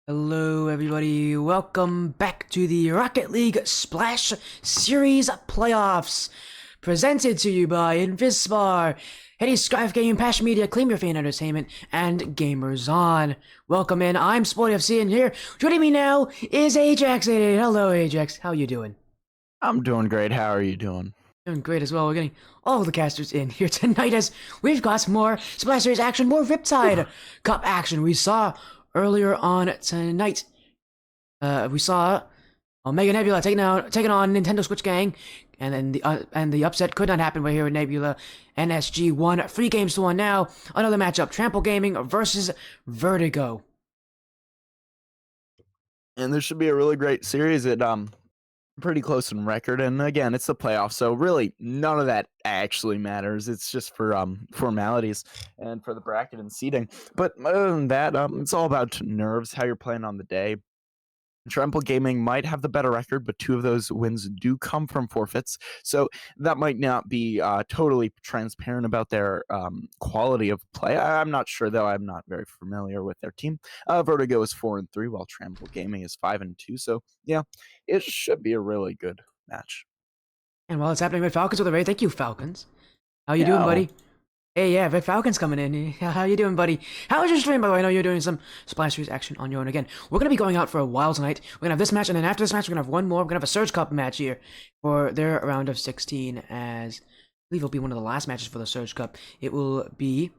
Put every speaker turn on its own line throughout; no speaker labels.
Hello everybody, welcome back to the Rocket League Splash Series Playoffs, presented to you by Invispar, Heady Scribe Game, Passion Media, Claim Your Fan Entertainment, and Gamers On. Welcome in, I'm Sporty FC, and here, joining me now is Ajax. Hello Ajax, how you doing?
I'm doing great. How are you doing?
Doing great as well. We're getting all the casters in here tonight as we've got more Splash Series action, more Riptide Cup action. We saw earlier on tonight, we saw Omega Nebula taking on Nintendo Switch Gang, and then the upset could not happen. We're here with Nebula. NSG won 3-1 now. Another matchup: Trample Gaming versus Vertigo.
And this should be a really great series. Pretty close in record, and again, it's the playoffs, so really none of that actually matters. It's just for formalities and for the bracket and seeding. But other than that, it's all about nerves, how you're playing on the day. Trample Gaming might have the better record, but 2 of those wins do come from forfeits, so that might not be totally transparent about their quality of play. I'm not sure, though. I'm not very familiar with their team. Vertigo is 4-3, while Trample Gaming is 5-2. So yeah, it should be a really good match.
And while it's happening, Red Falcons with a raid. Thank you, Falcons. How you doing, buddy? Hey, yeah, Red Falcon's coming in. How you doing, buddy? How was your stream, by the way? I know you're doing some Splash Series action on your own again. We're going to be going out for a while tonight. We're going to have this match, and then after this match, we're going to have one more. We're going to have a Surge Cup match here for their round of 16, as I believe it'll be one of the last matches for the Surge Cup. It will be,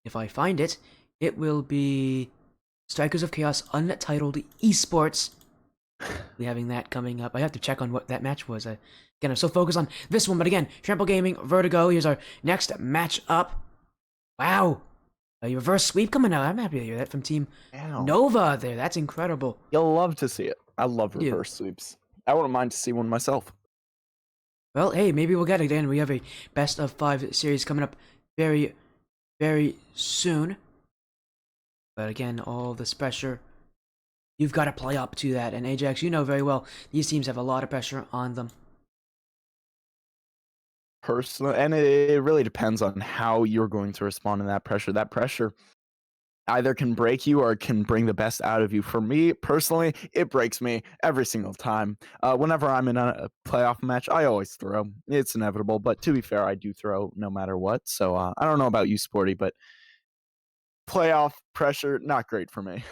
if I find it, it will be Strikers of Chaos Untitled Esports. We having that coming up. I have to check on what that match was. Again, I'm so focused on this one, but again, Trample Gaming, Vertigo. Here's our next match up. Wow, a reverse sweep coming out. I'm happy to hear that from Team Nova there. That's incredible.
You'll love to see it. I love reverse sweeps. I wouldn't mind to see one myself.
Well, hey, maybe we'll get it in. We have a best of 5 series coming up very, very soon. But again, all this pressure, you've got to play up to that. And Ajax, you know very well, these teams have a lot of pressure on them.
Personally, and it really depends on how you're going to respond to that pressure. That pressure either can break you or it can bring the best out of you. For me, personally, it breaks me every single time. Whenever I'm in a playoff match, I always throw. It's inevitable, but to be fair, I do throw no matter what. So I don't know about you, Sporty, but playoff pressure, not great for me.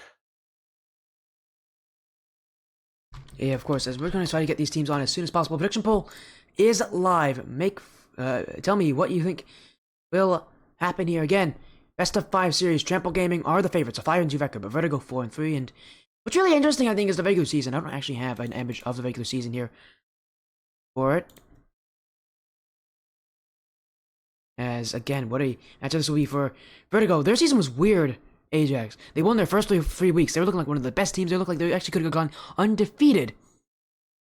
Yeah, of course, as we're going to try to get these teams on as soon as possible. Prediction poll is live. Tell me what you think will happen here. Again, best of 5 series. Trample Gaming are the favorites, a 5-2 record, but Vertigo 4-3. And what's really interesting, I think, is the regular season. I don't actually have an image of the regular season here for it. As again, what a matchup this will be for Vertigo. Their season was weird. Ajax. They won their first 3 weeks. They were looking like one of the best teams. They looked like they actually could have gone undefeated.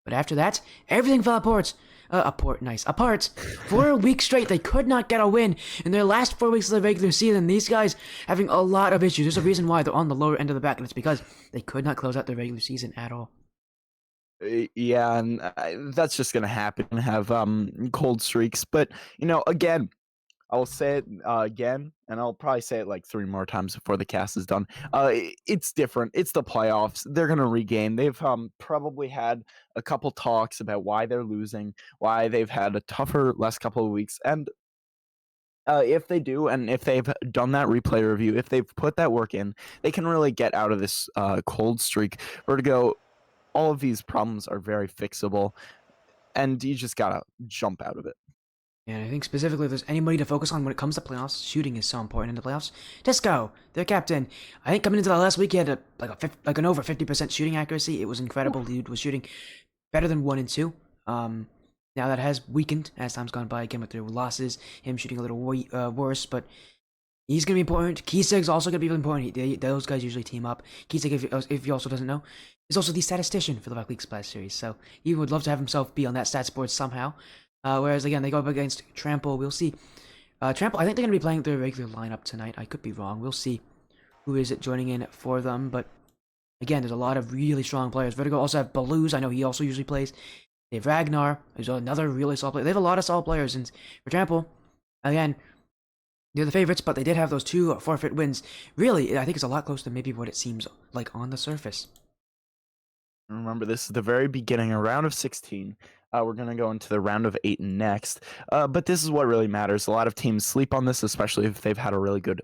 But after that, everything fell apart. Apart. 4 weeks straight, they could not get a win. In their last 4 weeks of the regular season, these guys having a lot of issues. There's a reason why they're on the lower end of the bracket, and it's because they could not close out their regular season at all.
Yeah, and that's just going to happen, have cold streaks. But, again, I'll say it again, and I'll probably say it like 3 more times before the cast is done. It's different. It's the playoffs. They're going to regain. They've probably had a couple talks about why they're losing, why they've had a tougher last couple of weeks. And if they do, and if they've done that replay review, if they've put that work in, they can really get out of this cold streak. Vertigo, all of these problems are very fixable, and you just got to jump out of it.
And I think specifically if there's anybody to focus on when it comes to playoffs, shooting is so important in the playoffs. Disco, their captain. I think coming into the last week, he had an over 50% shooting accuracy. It was incredible. The dude was shooting better than 1 and 2. Now that has weakened as time's gone by, again with their losses, him shooting a little worse, but he's going to be important. CheesyChass also going to be really important. Those guys usually team up. CheesyChass, if you also doesn't know, is also the statistician for the Rocket League Splash Series, so he would love to have himself be on that stats board somehow. Whereas, again, they go up against Trample. We'll see. Trample, I think they're going to be playing their regular lineup tonight. I could be wrong. We'll see who is it joining in for them. But, again, there's a lot of really strong players. Vertigo also have Balooz. I know he also usually plays. They have Ragnar. There's another really solid player. They have a lot of solid players. And for Trample, again, They're the favorites, but they did have those 2 forfeit wins. Really, I think it's a lot closer than maybe what it seems like on the surface.
Remember, this is the very beginning, a round of 16. We're going to go into the round of 8 next. But this is what really matters. A lot of teams sleep on this, especially if they've had a really good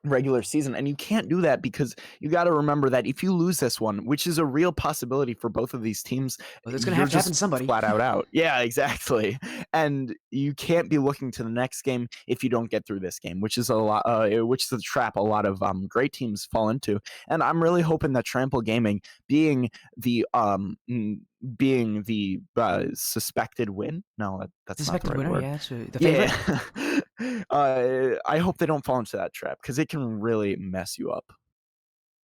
regular season, and you can't do that because you got to remember that if you lose this one, which is a real possibility for both of these teams,
Well, it's going to
you're
have to happen
just
to somebody.
flat out. Yeah, exactly. And you can't be looking to the next game if you don't get through this game, which is a lot, which is a trap a lot of great teams fall into. And I'm really hoping that Trample Gaming, being the suspected win, no, that's
Suspected
not the right
winner,
word.
yeah, so the favorite.
I hope they don't fall into that trap because it can really mess you up.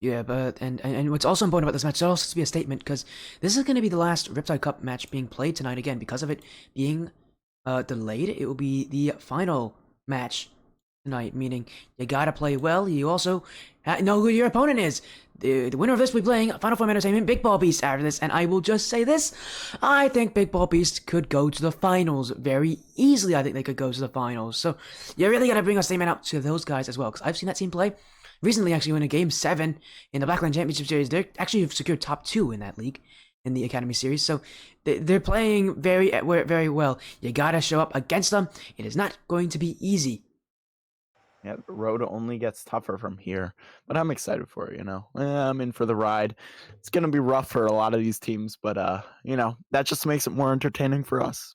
Yeah, but and what's also important about this match, it also has to be a statement because this is going to be the last Riptide Cup match being played tonight. Again, because of it being delayed, it will be the final match tonight. Meaning you gotta play well. You also know who your opponent is. The winner of this will be playing Final Form Entertainment Big Ball Beast after this, and I will just say this: I think Big Ball Beast could go to the finals very easily. I think they could go to the finals. So you really gotta bring a statement out to those guys as well, because I've seen that team play. Recently, actually, in a Game 7 in the Blackline Championship Series, they actually have secured top 2 in that league, in the Academy Series. So they're playing very, very well. You gotta show up against them. It is not going to be easy.
Yeah, the road only gets tougher from here, but I'm excited for it, I'm in for the ride. It's going to be rough for a lot of these teams, but, that just makes it more entertaining for us.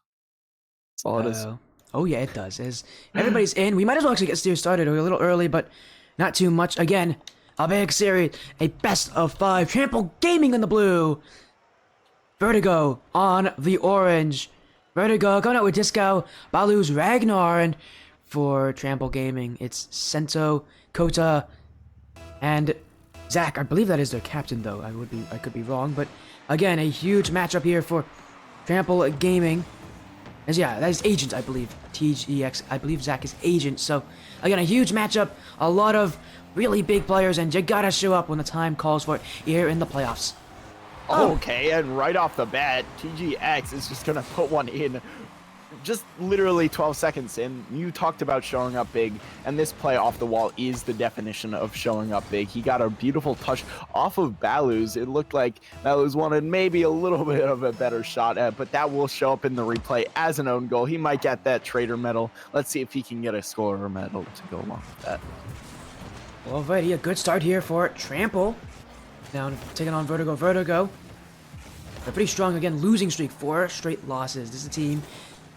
That's all it is.
Oh, yeah, it does. As everybody's in, we might as well actually get series started. We're a little early, but not too much. Again, a big series, a best of 5. Trample Gaming in the blue. Vertigo on the orange. Vertigo going out with Disco, Balu's Ragnar, and for Trample Gaming, it's Sento, Kota, and Zach. I believe that is their captain, though. I could be wrong, but again, a huge matchup here for Trample Gaming. As yeah, that is Agent, I believe. TGX, I believe Zach is Agent. So again, a huge matchup, a lot of really big players, and you gotta show up when the time calls for it here in the playoffs.
Okay, and right off the bat, TGX is just gonna put one in. Just literally 12 seconds in, you talked about showing up big, and this play off the wall is the definition of showing up big. He got a beautiful touch off of Baluz. It looked like Baluz wanted maybe a little bit of a better shot at, but that will show up in the replay as an own goal. He might get that trader medal. Let's see if he can get a scorer medal to go along with that.
Alrighty, a good start here for Trample. Now taking on Vertigo. They're pretty strong again, losing streak, 4 straight losses. This is a team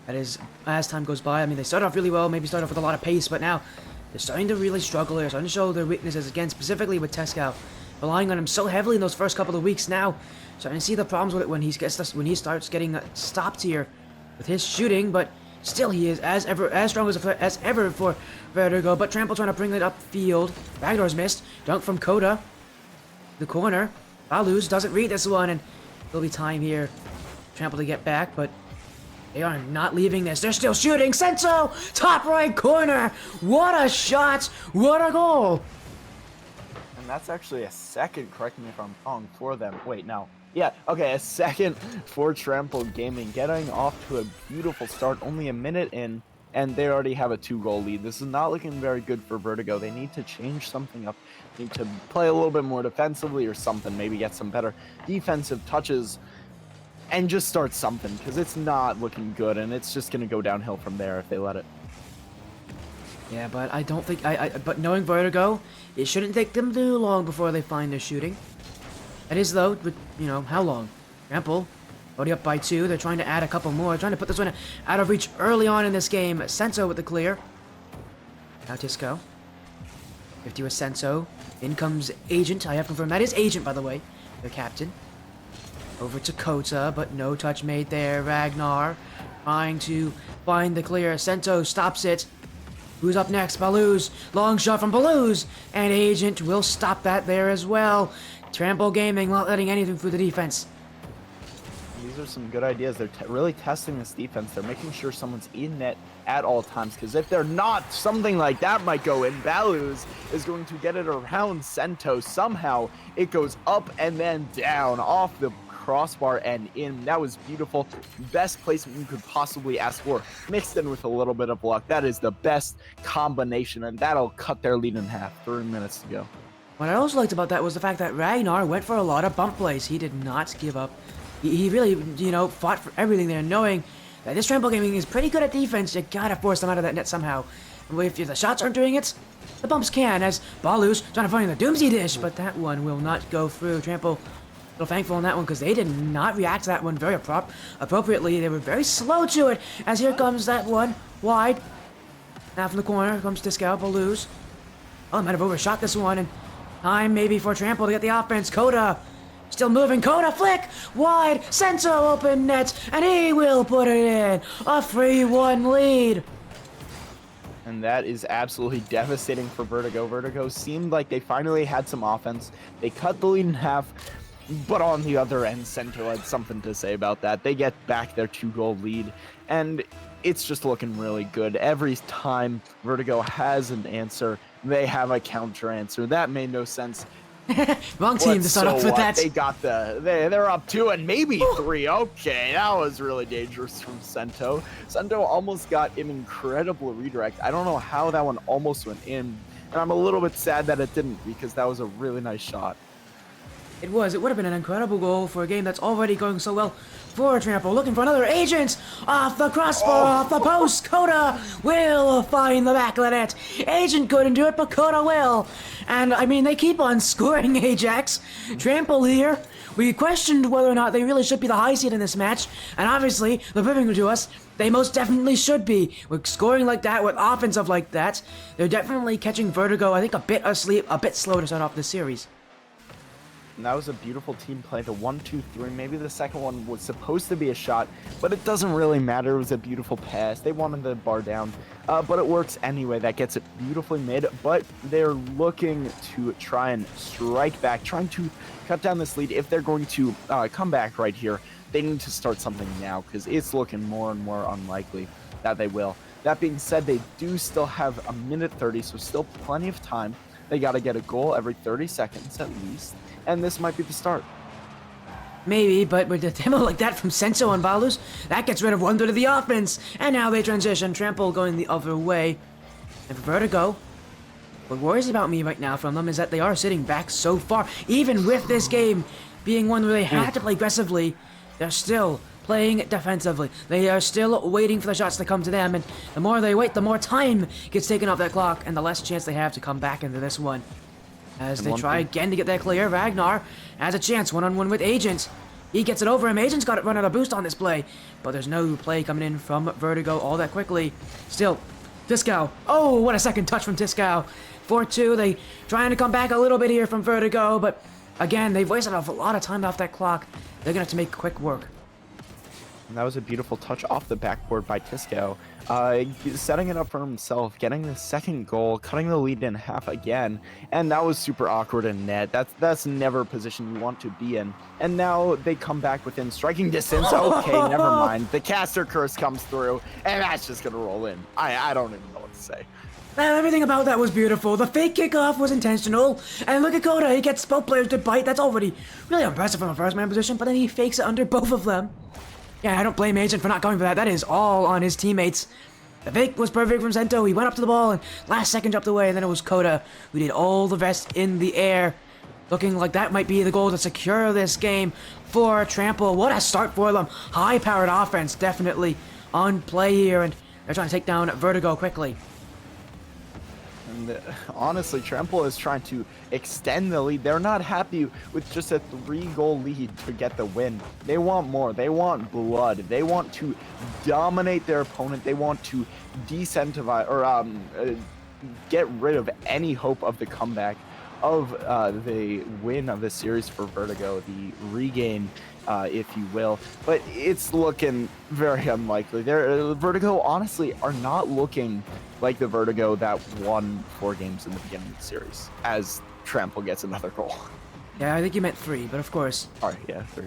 that is, as time goes by, I mean, they start off really well, maybe start off with a lot of pace, but now they're starting to really struggle. They're starting to show their weaknesses again, specifically with Tescow, relying on him so heavily in those first couple of weeks. Now, starting to see the problems with it when he starts getting stopped here with his shooting, but still he is as strong as ever for Vertigo. But Trample trying to bring it upfield. Ragnar's missed. Dunk from Coda. The corner. Baluz doesn't read this one, and there'll be time here. Trample to get back, but they are not leaving this. They're still shooting. Senso, top right corner. What a shot. What a goal.
And that's actually a second, correct me if I'm wrong, for them. Wait, no. Yeah, okay, a second for Trample Gaming, getting off to a beautiful start, only a minute in, and they already have a 2-goal lead. This is not looking very good for Vertigo. They need to change something up. They need to play a little bit more defensively or something, maybe get some better defensive touches, and just start something, because it's not looking good, and it's just going to go downhill from there if they let it.
Yeah, but I don't think but knowing Vertigo, it shouldn't take them too long before they find their shooting. It is though, but how long? Trample already up by 2. They're trying to add a couple more, trying to put this one out of reach early on in this game. Senso with the clear. Now Tisco. 50 with Senso. In comes Agent. I have confirmed that is Agent, by the way, their captain. Over to Kota, but no touch made there. Ragnar trying to find the clear. Sento stops it. Who's up next? Baluz. Long shot from Baluz. And Agent will stop that there as well. Trample Gaming not letting anything through the defense.
These are some good ideas. They're really testing this defense. They're making sure someone's in net at all times, because if they're not, something like that might go in. Baluz is going to get it around Sento. Somehow it goes up and then down off the crossbar and in. That was beautiful. Best placement you could possibly ask for, mixed in with a little bit of luck. That is the best combination, and that'll cut their lead in half. 3 minutes to go.
What I also liked about that was the fact that Ragnar went for a lot of bump plays. He did not give up. He really, you know, fought for everything there, knowing that this Trample Gaming is pretty good at defense. You gotta force them out of that net somehow. And if the shots aren't doing it, the bumps can, as Balu's trying to find the Doomsday Dish, but that one will not go through. Trample, a little thankful on that one because they did not react to that one very appropriately. They were very slow to it, as here comes that one wide. Now from the corner comes Disco, Balu's. Oh, I might have overshot this one, and time maybe for Trample to get the offense. Coda still moving. Coda flick wide. Sento open net, and he will put it in. A 3-1 lead.
And that is absolutely devastating for Vertigo. Vertigo seemed like they finally had some offense. They cut the lead in half, but on the other end, Sento had something to say about that. They get back their 2-goal lead, and it's just looking really good. Every time Vertigo has an answer, they have a counter answer. That made no sense.
Wrong team to start off with that.
They got they're up 2 and maybe 3. Okay, that was really dangerous from Sento. Sento almost got an incredible redirect. I don't know how that one almost went in, and I'm a little bit sad that it didn't because that was a really nice shot.
It was. It would have been an incredible goal for a game that's already going so well for Trample. Looking for another agent. Off the crossbar, off the post. Coda will find the back of the net. Agent couldn't do it, but Coda will. And, I mean, they keep on scoring, Ajax. Trample here. We questioned whether or not they really should be the high seed in this match. And obviously, they're proving to us they most definitely should be. With scoring like that, with offensive like that, they're definitely catching Vertigo, I think, a bit asleep, a bit slow to start off this series.
And that was a beautiful team play. The 1-2-3, maybe the second one was supposed to be a shot, but it doesn't really matter. It was a beautiful pass. They wanted the bar down, but it works anyway. That gets it beautifully made, but they're looking to try and strike back, trying to cut down this lead. If they're going to come back right here, they need to start something now because it's looking more and more unlikely that they will. That being said, they do still have 1:30, so still plenty of time. They got to get a goal every 30 seconds at least. And this might be the start.
Maybe, but with a demo like that from Senso and Valus, that gets rid of 1/3 of the offense. And now they transition. Trample going the other way. And for Vertigo, what worries about me right now from them is that they are sitting back so far. Even with this game being one where they have to play aggressively, they're still playing defensively. They are still waiting for the shots to come to them. And the more they wait, the more time gets taken off that clock. And the less chance they have to come back into this one. As they try again to get that clear, Ragnar has a chance one-on-one with Agent. He gets it over him. Agent's got it run out of boost on this play, but there's no play coming in from Vertigo all that quickly. Still, Disco. Oh, what a second touch from Disco. 4-2. They trying to come back a little bit here from Vertigo, but again, they've wasted a lot of time off that clock. They're going to have to make quick work.
And that was a beautiful touch off the backboard by Tisco. Setting it up for himself, getting the second goal, cutting the lead in half again, and that was super awkward in net. That's never a position you want to be in. And now they come back within striking distance. Okay, never mind. The caster curse comes through, and that's just gonna roll in. I don't even know what to say.
Everything about that was beautiful. The fake kickoff was intentional. And look at Coda, he gets both players to bite. That's already really impressive from a first man position, but then he fakes it under both of them. Yeah, I don't blame Agent for not going for that. That is all on his teammates. The fake was perfect from Sento. He went up to the ball and last second jumped away. And then it was Coda who did all the rest in the air. Looking like that might be the goal to secure this game for Trample. What a start for them. High-powered offense definitely on play here. And they're trying to take down Vertigo quickly.
And honestly, Trample is trying to extend the lead. They're not happy with just a 3-goal lead to get the win. They want more. They want blood. They want to dominate their opponent. They want to decentivize or get rid of any hope of the comeback of the win of the series for Vertigo, the regain, if you will. But it's looking very unlikely. Vertigo honestly are not looking like the Vertigo that won 4 games in the beginning of the series, as Trample gets another goal.
Yeah, I think you meant 3, but of course.
All right, yeah, 3.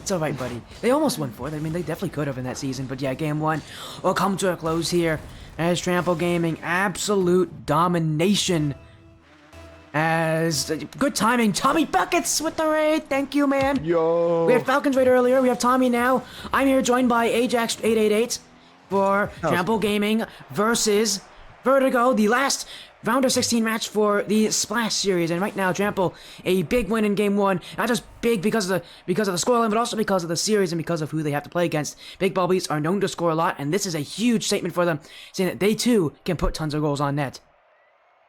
It's all right, buddy. They almost won 4. I mean, they definitely could have in that season. But yeah, game 1 will come to a close here as Trample Gaming absolute domination As good timing, Tommy Buckets with the raid. Thank you, man.
Yo.
We had Falcons raid earlier. We have Tommy now. I'm here joined by Ajax888 for Trample Gaming versus Vertigo, the last round of 16 match for the Splash series. And right now, Trample a big win in game 1. Not just big because of the scoreline, but also because of the series and because of who they have to play against. Big Bubbies are known to score a lot, and this is a huge statement for them, saying that they too can put tons of goals on net.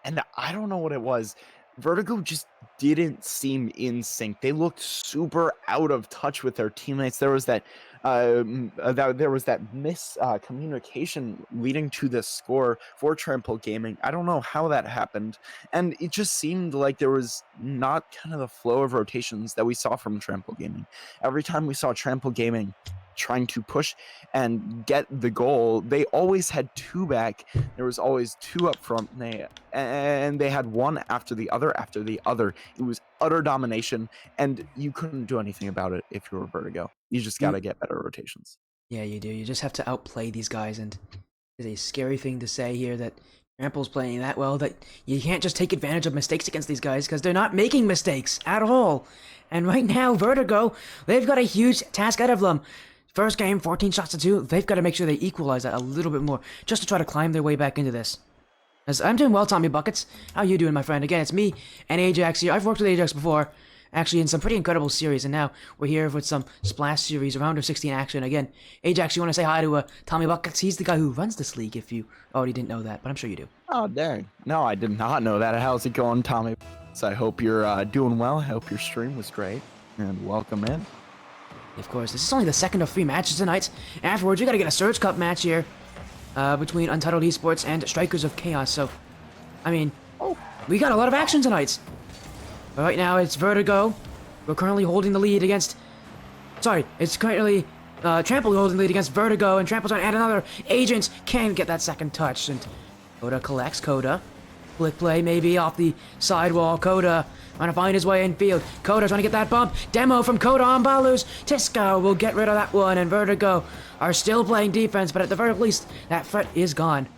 And I don't know what it was. Vertigo just didn't seem in sync. They looked super out of touch with their teammates. There was that miscommunication leading to the score for Trample Gaming. I don't know how that happened, and it just seemed like there was not kind of the flow of rotations that we saw from Trample Gaming. Every time we saw Trample Gaming trying to push and get the goal, they always had two back. There was always two up front, and they had one after the other after the other. It was utter domination, and you couldn't do anything about it if you were Vertigo. You just got to get better rotations.
Yeah, you do. You just have to outplay these guys, and it's a scary thing to say here that Trample's playing that well, that you can't just take advantage of mistakes against these guys, because they're not making mistakes at all. And right now, Vertigo, they've got a huge task ahead of them. First game, 14 shots to 2. They've got to make sure they equalize that a little bit more, just to try to climb their way back into this. As I'm doing well, Tommy Buckets. How you doing, my friend? Again, it's me and Ajax here. I've worked with Ajax before, actually in some pretty incredible series, and now we're here with some Splash series, round of 16 action. Again, Ajax, you want to say hi to Tommy Buckets? He's the guy who runs this league, if you already didn't know that, but I'm sure you do.
Oh, dang. No, I did not know that. How's it going, Tommy? So I hope you're doing well. I hope your stream was great, and welcome in.
Of course, this is only the second of 3 matches tonight. Afterwards, we gotta get a Surge Cup match here between Untitled Esports and Strikers of Chaos. So, I mean, we got a lot of action tonight. But right now, it's Vertigo. We're currently holding the lead against... Sorry, it's currently Trample holding the lead against Vertigo, and Trample's trying to add another. Agent can get that second touch, and Coda collects Coda. Flick play maybe off the sidewall. Coda trying to find his way in field. Coda trying to get that bump. Demo from Coda on Balus. Tisco will get rid of that one, and Vertigo are still playing defense, but at the very least, that threat is gone.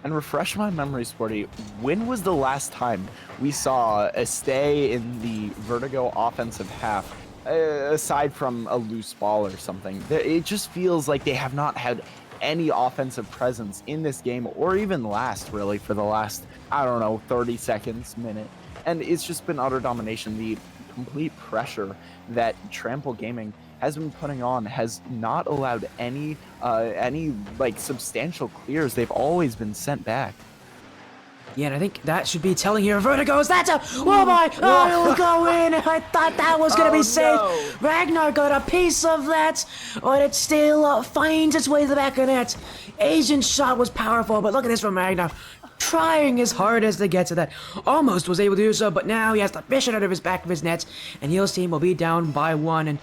And refresh my memory, Sporty, when was the last time we saw a stay in the Vertigo offensive half, aside from a loose ball or something? It just feels like they have not had any offensive presence in this game, or even last, really, for the last, I don't know, 30 seconds, minute. And it's just been utter domination. The complete pressure that Trample Gaming has been putting on has not allowed any like substantial clears. They've always been sent back.
Yeah, and I think that should be telling here. Vertigo's, that's a, oh my, oh, it'll go in. I thought that was going to be safe.
No.
Ragnar got a piece of that, but it still finds its way to the back of net. Agent's shot was powerful, but look at this from Ragnar. Trying his hardest to get to that. Almost was able to do so, but now he has to fish it out of his back of his net, and Heel's team will be down by 1. And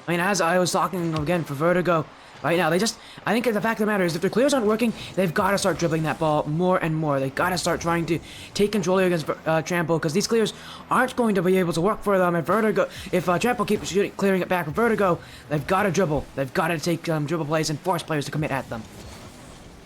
I mean, as I was talking again for Vertigo, right now, I think the fact of the matter is, if their clears aren't working, they've got to start dribbling that ball more and more. They've got to start trying to take control against Trample, because these clears aren't going to be able to work for them. If Trample keeps clearing it back with Vertigo, they've got to dribble. They've got to take dribble plays and force players to commit at them.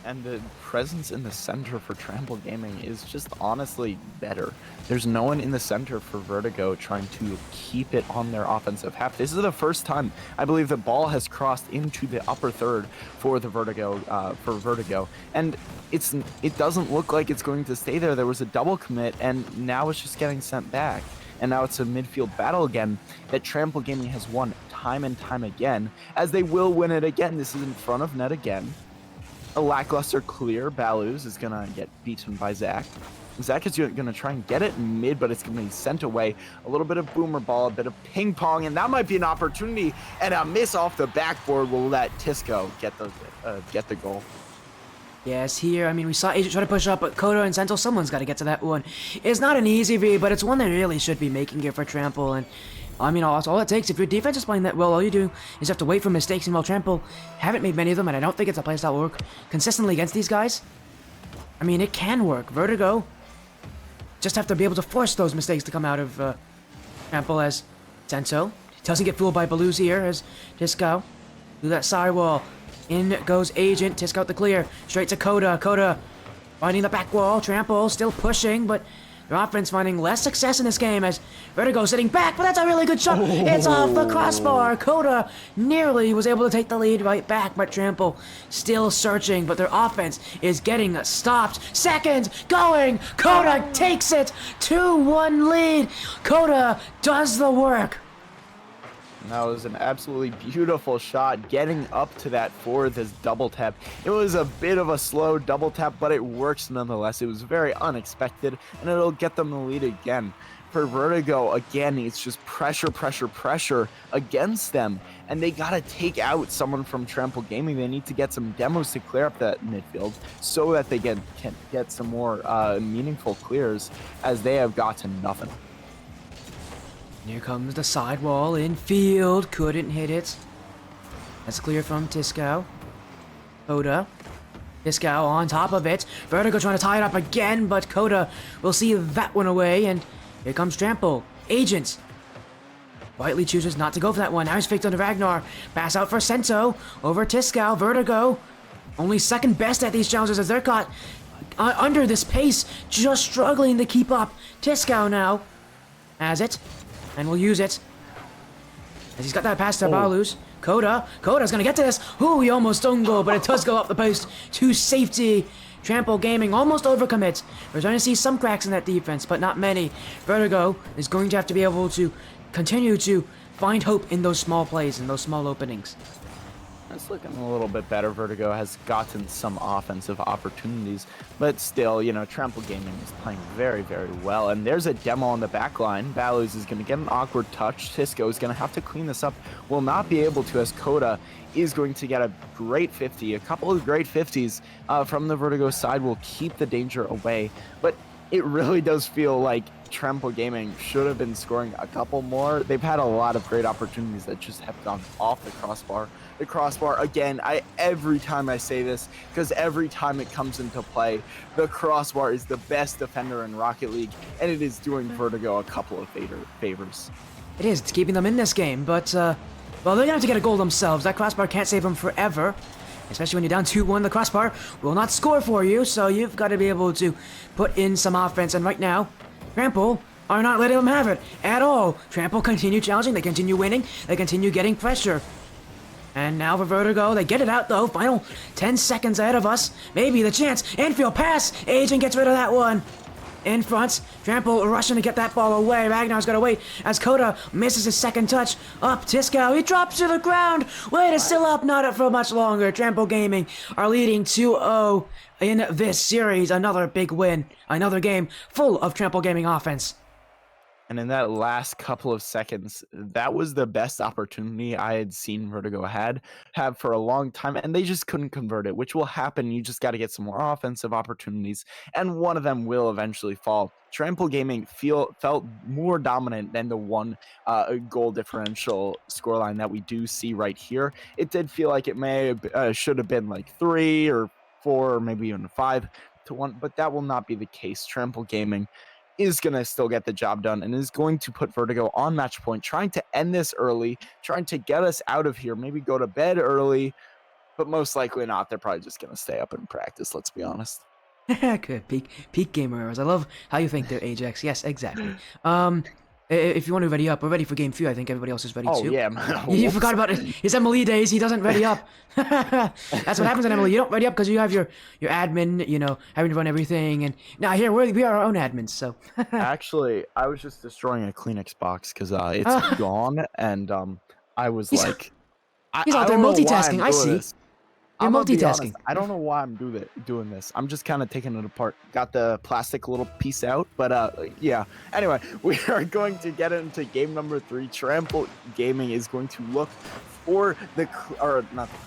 And the presence in the center for Trample Gaming is just honestly better. There's no one in the center for Vertigo trying to keep it on their offensive half. This is the first time I believe the ball has crossed into the upper third for the Vertigo, and it doesn't look like it's going to stay there. There was a double commit, and now it's just getting sent back. And now it's a midfield battle again that Trample Gaming has won time and time again, as they will win it again. This is in front of net again. A lackluster clear. Baluz is going to get beaten by Zach. Zach is going to try and get it in mid, but it's going to be sent away. A little bit of boomer ball, a bit of ping pong, and that might be an opportunity. And a miss off the backboard will let Tisco get the goal.
Yes, here, I mean, we saw Agent try to push up, but Kodo and Sentinel, someone's got to get to that one. It's not an easy V, but it's one they really should be making here for Trample, and I mean, all it takes, if your defense is playing that well, all you do is have to wait for mistakes, and while Trample haven't made many of them, and I don't think it's a playstyle that will work consistently against these guys. I mean, it can work. Vertigo just have to be able to force those mistakes to come out of Trample, as Sento doesn't get fooled by Baluz here, as Tisco through that sidewall. In goes Agent. Tisk out the clear. Straight to Coda. Coda finding the back wall. Trample still pushing, but Their offense finding less success in this game as Vertigo sitting back, but that's a really good shot. It's off the crossbar. Coda nearly was able to take the lead right back, but Trample still searching, but their offense is getting stopped. Seconds going. Coda takes it. 2-1 lead. Coda does the work.
That was an absolutely beautiful shot, getting up to that for this double tap. It was a bit of a slow double tap, but it works nonetheless. It was very unexpected, and it'll get them the lead again. For Vertigo, again, it's just pressure, pressure, pressure against them, and they gotta take out someone from Trample Gaming. They need to get some demos to clear up that midfield so that they can get some more meaningful clears, as they have gotten nothing.
Here comes the sidewall infield. Couldn't hit it. That's clear from Tisco. Coda. Tisco on top of it. Vertigo trying to tie it up again, but Coda will see that one away. And here comes Trample. Agent. Quietly chooses not to go for that one. Now he's faked onto Ragnar. Pass out for Sento. Over Tisco. Vertigo. Only second best at these challenges as they're caught under this pace. Just struggling to keep up. Tisco now has it. And we'll use it. As he's got that pass to Balus. Coda's gonna get to this. Ooh, he almost don't go, but it does go up the post to safety. Trample Gaming almost overcommits. We're starting to see some cracks in that defense, but not many. Vertigo is going to have to be able to continue to find hope in those small plays, in those small openings.
It's looking a little bit better. Vertigo has gotten some offensive opportunities, but still, you know, Trample Gaming is playing very, very well. And there's a demo on the back line. Balus is going to get an awkward touch. Tisco is going to have to clean this up. Will not be able to, as Coda is going to get a great 50. A couple of great 50s from the Vertigo side will keep the danger away. But it really does feel like Trample Gaming should have been scoring a couple more. They've had a lot of great opportunities that just have gone off the crossbar. The crossbar, again, every time I say this, because every time it comes into play, the crossbar is the best defender in Rocket League, and it is doing Vertigo a couple of favors.
It is. It's keeping them in this game, but, well, they're going to have to get a goal themselves. That crossbar can't save them forever. Especially when you're down 2-1, the crossbar will not score for you, so you've got to be able to put in some offense. And right now, Trample are not letting them have it at all. Trample continue challenging, they continue winning, they continue getting pressure. And now for Vertigo, they get it out though. Final 10 seconds ahead of us. Maybe the chance. Infield pass. Agent gets rid of that one. In front, Trample rushing to get that ball away. Ragnar's got to wait as Coda misses his second touch. Up, Tisco, he drops to the ground. Wait, it's still up, not up for much longer. Trample Gaming are leading 2-0 in this series. Another big win. Another game full of Trample Gaming offense.
And in that last couple of seconds, that was the best opportunity I had seen Vertigo have for a long time, and they just couldn't convert it, which will happen. You just got to get some more offensive opportunities, and one of them will eventually fall. Trample Gaming felt more dominant than the one goal differential scoreline that we do see right here. It did feel like it should have been like 3 or 4 or maybe even 5-1, but that will not be the case. Trample Gaming is going to still get the job done and is going to put Vertigo on match point, trying to end this early, trying to get us out of here, maybe go to bed early, but most likely not. They're probably just going to stay up and practice, let's be honest.
Good. Peak gamer hours. I love how you think they're Ajax. Yes, exactly. If you want to ready up, we're ready for game 3. I think everybody else is ready too.
Oh, yeah.
You forgot about his Emily days. He doesn't ready up. That's what happens in Emily. You don't ready up because you have your admin, you know, having to run everything. And now here, we are our own admins, so.
Actually, I was just destroying a Kleenex box because it's gone. And I was he's
out there multitasking. I see. You're multitasking.
Honest, I don't know why I'm doing this. I'm just kind of taking it apart. Got the plastic little piece out, but yeah. Anyway, we are going to get into game number 3. Trample Gaming is going to look for not the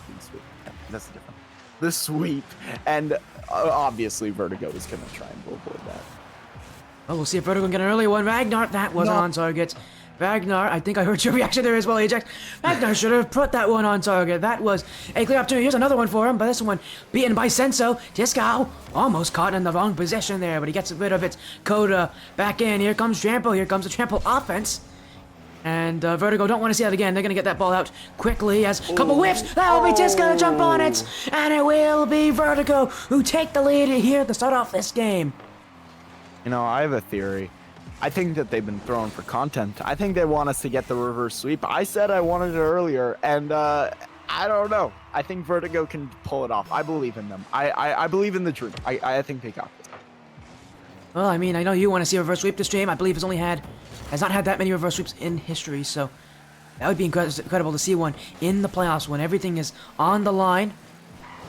clean sweep. That's different. The sweep, and obviously Vertigo is going to try and avoid that.
Well, we'll see if Vertigo can get an early one. Ragnar, that wasn't on target. Ragnar, I think I heard your reaction there as well, Ajax. Ragnar should have put that one on target. That was a clear opportunity. Here's another one for him, but this one beaten by Senso. Tisco almost caught in the wrong position there, but he gets rid of it. Coda back in. Here comes Trample. Here comes the Trample offense. And Vertigo don't want to see that again. They're going to get that ball out quickly as a couple whiffs. That will be Tisco to jump on it. And it will be Vertigo who take the lead here to start off this game.
You know, I have a theory. I think that they've been thrown for content. I think they want us to get the reverse sweep. I said I wanted it earlier, and I don't know. I think Vertigo can pull it off. I believe in them. I believe in the dream. I think they got this.
Well, I mean, I know you want to see a reverse sweep this stream. I believe has not had that many reverse sweeps in history, so that would be incredible to see one in the playoffs when everything is on the line.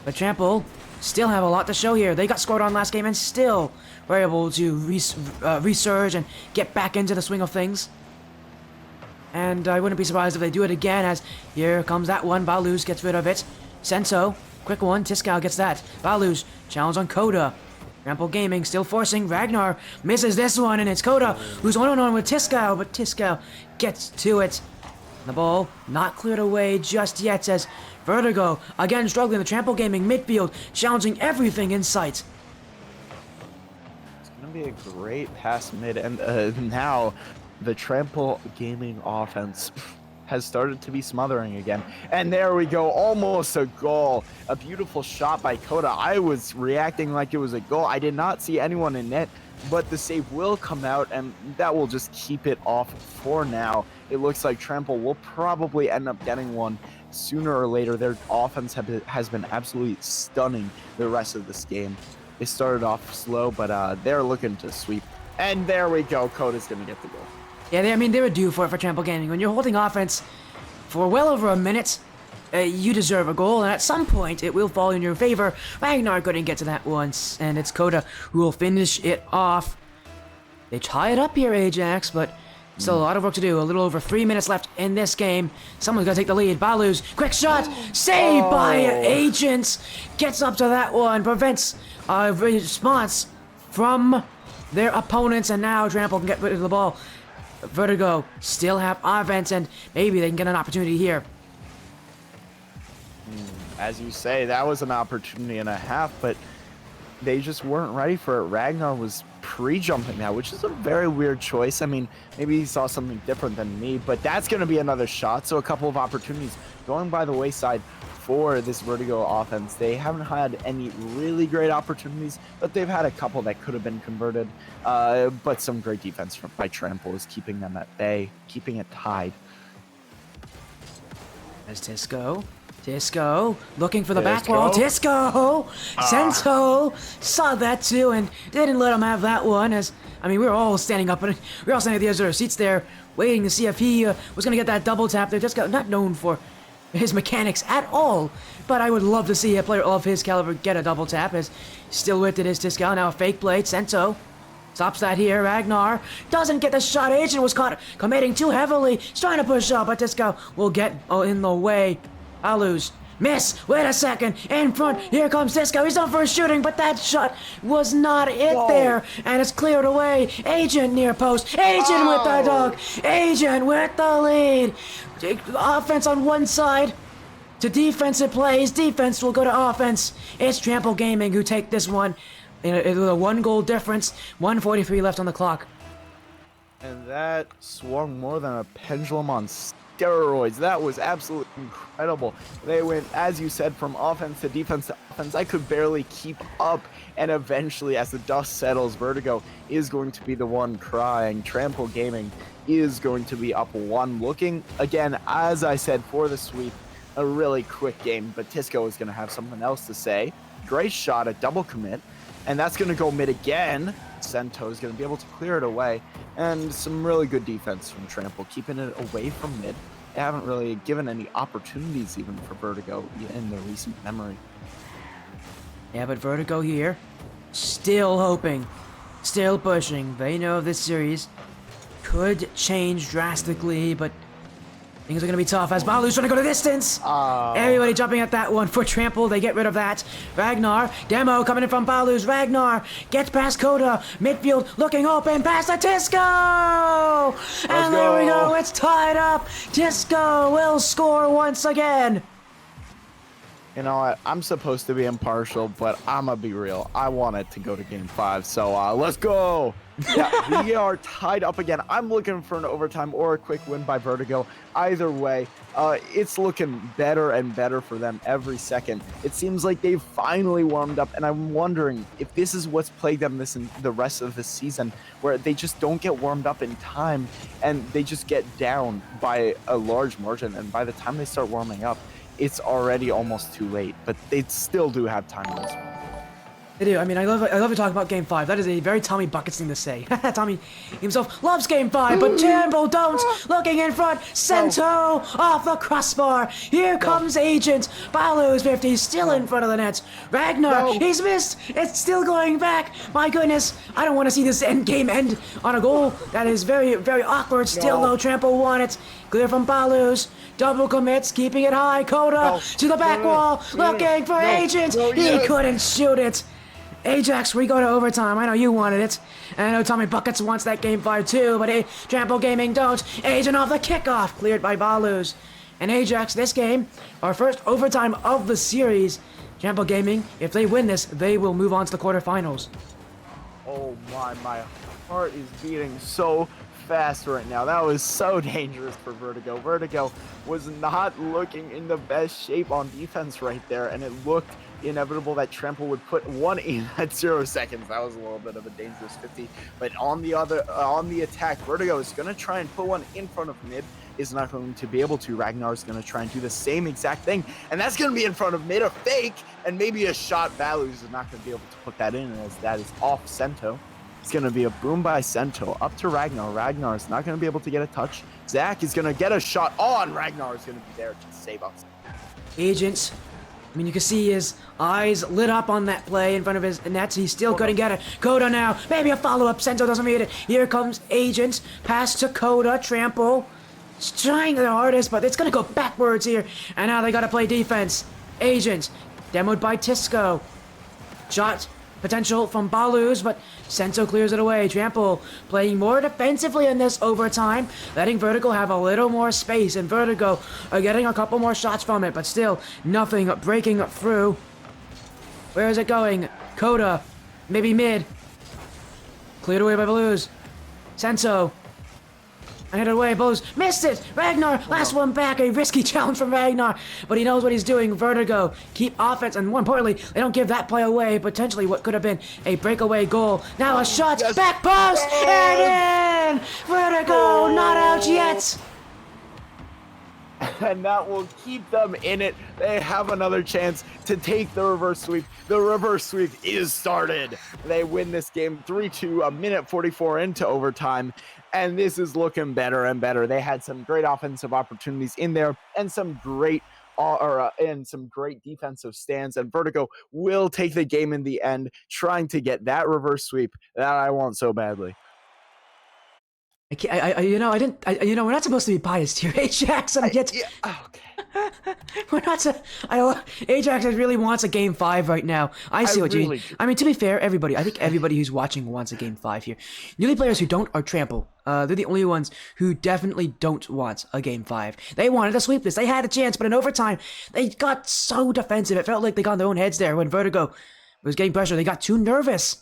But Trample still have a lot to show here. They got scored on last game and still were able to resurge and get back into the swing of things. And I wouldn't be surprised if they do it again, as here comes that one. Baluz gets rid of it. Sento, quick one. Tiscal gets that. Baluz, challenge on Coda. Trample Gaming still forcing. Ragnar misses this one, and it's Coda who's on with Tiscal, but Tiscal gets to it. The ball not cleared away just yet, as Vertigo again struggling. The Trample Gaming midfield challenging everything in sight.
It's going to be a great pass mid, and now the Trample Gaming offense has started to be smothering again. And there we go, almost a goal. A beautiful shot by Coda. I was reacting like it was a goal. I did not see anyone in net, but the save will come out, and that will just keep it off for now. It looks like Trample will probably end up getting one sooner or later. Their offense has been absolutely stunning the rest of this game. They started off slow, but they're looking to sweep. And there we go, Coda's gonna get the goal.
Yeah, they were due for it for Trample Gaming. When you're holding offense for well over a minute, you deserve a goal, and at some point it will fall in your favor. Ragnar couldn't get to that once, and it's Coda who will finish it off. They tie it up here, Ajax, but still a lot of work to do. A little over 3 minutes left in this game. Someone's got to take the lead. Baluz, quick shot, saved by Agents. Gets up to that one, prevents a response from their opponents, and now Trample can get rid of the ball. Vertigo still have offense, and maybe they can get an opportunity here.
As you say, that was an opportunity and a half, but they just weren't ready for it. Ragnar was pre-jumping that, which is a very weird choice. I mean, maybe he saw something different than me, but that's going to be another shot. So a couple of opportunities going by the wayside for this Vertigo offense. They haven't had any really great opportunities, but they've had a couple that could have been converted. But some great defense by Trample is keeping them at bay, keeping it tied.
As Tisco looking for the back wall. Tisco! Sento saw that too and didn't let him have that one. As I mean, we were all standing up, and we were all standing at the edge of our seats there, waiting to see if he was going to get that double tap there. Tisco, not known for his mechanics at all, but I would love to see a player of his caliber get a double tap. As still with it is Tisco. Now a fake blade. Sento stops that here. Ragnar doesn't get the shot. Agent was caught committing too heavily. He's trying to push up, but Tisco will get in the way. Baluz, miss, wait a second, in front, here comes Tisco, he's up for a shooting, but that shot was not it there, and it's cleared away. Agent near post, Agent with the dunk, Agent with the lead. Offense on one side, to defensive plays, defense will go to offense. It's Trample Gaming who take this one, with a 1-goal difference, 1:43 left on the clock.
And that swung more than a pendulum on steroids. That was absolutely incredible. They went, as you said, from offense to offense. I could barely keep up, and eventually, as the dust settles, Vertigo is going to be the one crying. Trample Gaming is going to be up 1, looking, again, as I said, for the sweep. A really quick game, but Tisco is going to have something else to say. Great shot, a double commit, and that's going to go mid again. Sento is going to be able to clear it away, and some really good defense from Trample, keeping it away from mid. They haven't really given any opportunities even for Vertigo in their recent memory.
Yeah, but Vertigo here, still hoping, still pushing. They know this series could change drastically, but things are going to be tough as Baluz trying to go the distance. Everybody jumping at that one for Trample. They get rid of that. Ragnar, demo coming in from Baluz. Ragnar gets past Coda. Midfield looking open. Past the Tisco! And there we go. It's tied up. Tisco will score once again.
You know what? I'm supposed to be impartial, but I'm going to be real. I want it to go to game 5. So let's go. Yeah, we are tied up again. I'm looking for an overtime or a quick win by Vertigo. Either way, it's looking better and better for them every second. It seems like they've finally warmed up, and I'm wondering if this is what's plagued them in the rest of the season, where they just don't get warmed up in time, and they just get down by a large margin, and by the time they start warming up, it's already almost too late. But they still do have time in this one.
They do. I mean, I love to talk about Game 5. That is a very Tommy Buckets thing to say. Tommy himself loves Game 5, but Trample don't. Looking in front, Sento off the crossbar. Here comes Agent. Balu's 50 still in front of the net. Ragnar, he's missed. It's still going back. My goodness, I don't want to see this game end on a goal. That is very, very awkward. Still, though, Trample won it. Clear from Balu's. Double commits, keeping it high. Coda to the back wall, looking for Agent. He couldn't shoot it. Ajax, we go to overtime. I know you wanted it. And I know Tommy Buckets wants that Game 5 too, but Trample Gaming don't. Agent off the kickoff, cleared by Balus. And Ajax, this game, our first overtime of the series. Trample Gaming, if they win this, they will move on to the quarterfinals.
Oh my heart is beating so fast right now. That was so dangerous for Vertigo. Vertigo was not looking in the best shape on defense right there, and it looked inevitable that Trample would put one in at 0 seconds. That was a little bit of a dangerous 50. But on the attack, Vertigo is going to try and put one in front of mid. Is not going to be able to. Ragnar is going to try and do the same exact thing, and that's going to be in front of mid, a fake, and maybe a shot. Balus is not going to be able to put that in, as that is off Sento. It's going to be a boom by Sento up to Ragnar. Ragnar is not going to be able to get a touch. Zach is going to get a shot on. Ragnar is going to be there to save us.
Agents. I mean, you can see his eyes lit up on that play in front of his nets. He still couldn't get it. Coda now. Maybe a follow-up. Sento doesn't read it. Here comes Agent. Pass to Coda. Trample. He's trying their hardest, but it's going to go backwards here. And now they got to play defense. Agent. Demoed by Tisco. Shot potential from Balus, but Sento clears it away. Trample playing more defensively in this overtime, letting Vertigo have a little more space, and Vertigo are getting a couple more shots from it, but still nothing breaking through. Where is it going? Coda, maybe mid. Cleared away by Balus. Sento. I hit it away, Balus missed it! Ragnar, last one back, a risky challenge from Ragnar, but he knows what he's doing. Vertigo, keep offense, and more importantly, they don't give that play away, potentially what could have been a breakaway goal. Now a shot, back post, and in! Vertigo, not out yet!
And that will keep them in it. They have another chance to take the reverse sweep. The reverse sweep is started. They win this game 3-2, a minute 44 into overtime. And this is looking better and better. They had some great offensive opportunities in there and some great defensive stands. And Vertigo will take the game in the end, trying to get that reverse sweep that I want so badly.
We're not supposed to be biased here, Ajax. Okay. We're not. Ajax really wants a Game 5 right now. I see what you mean. I mean, to be fair, I think everybody who's watching wants a Game 5 here. The only players who don't are Trample. They're the only ones who definitely don't want a Game 5. They wanted to sweep this. They had a chance, but in overtime, they got so defensive. It felt like they got in their own heads there when Vertigo was getting pressure. They got too nervous.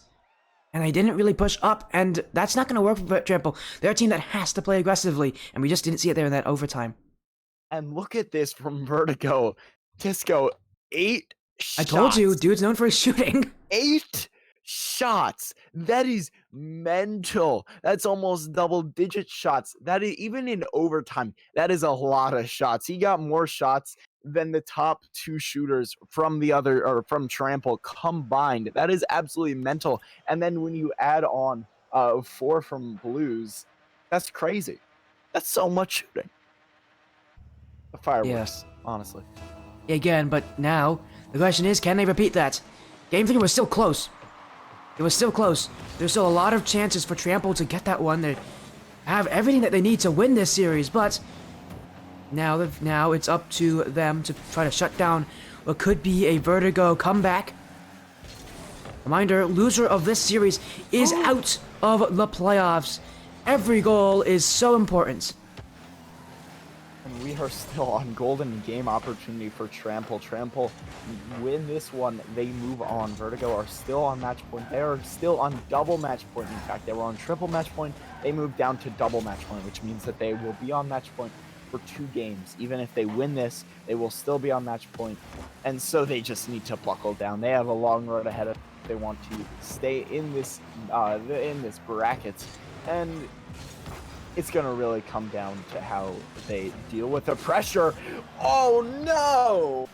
And they didn't really push up, and that's not going to work for Trample. They're a team that has to play aggressively, and we just didn't see it there in that overtime.
And look at this from Vertigo. Tisco, 8 shots.
I told you, dude's known for his shooting.
8 shots. That is mental. That's almost double-digit shots. That is, even in overtime, that is a lot of shots. He got more shots than the top 2 shooters from from Trample combined. That is absolutely mental. And then when you add on 4 from Blues, that's crazy. That's so much shooting. The fireworks, honestly.
Again, but now the question is, can they repeat that? Game 3 was still close. It was still close. There's still a lot of chances for Trample to get that one. They have everything that they need to win this series, but now it's up to them to try to shut down what could be a Vertigo comeback. Reminder, loser of this series is out of the playoffs. Every goal is so important.
And we are still on golden game opportunity for Trample. Trample win this one, they move on. Vertigo are still on match point. They are still on double match point. In fact, they were on triple match point. They moved down to double match point, which means that they will be on match point for 2 games. Even if they win this, they will still be on match point. And so they just need to buckle down. They have a long road ahead of them if they want to stay in this bracket. And it's going to really come down to how they deal with the pressure. Oh, no!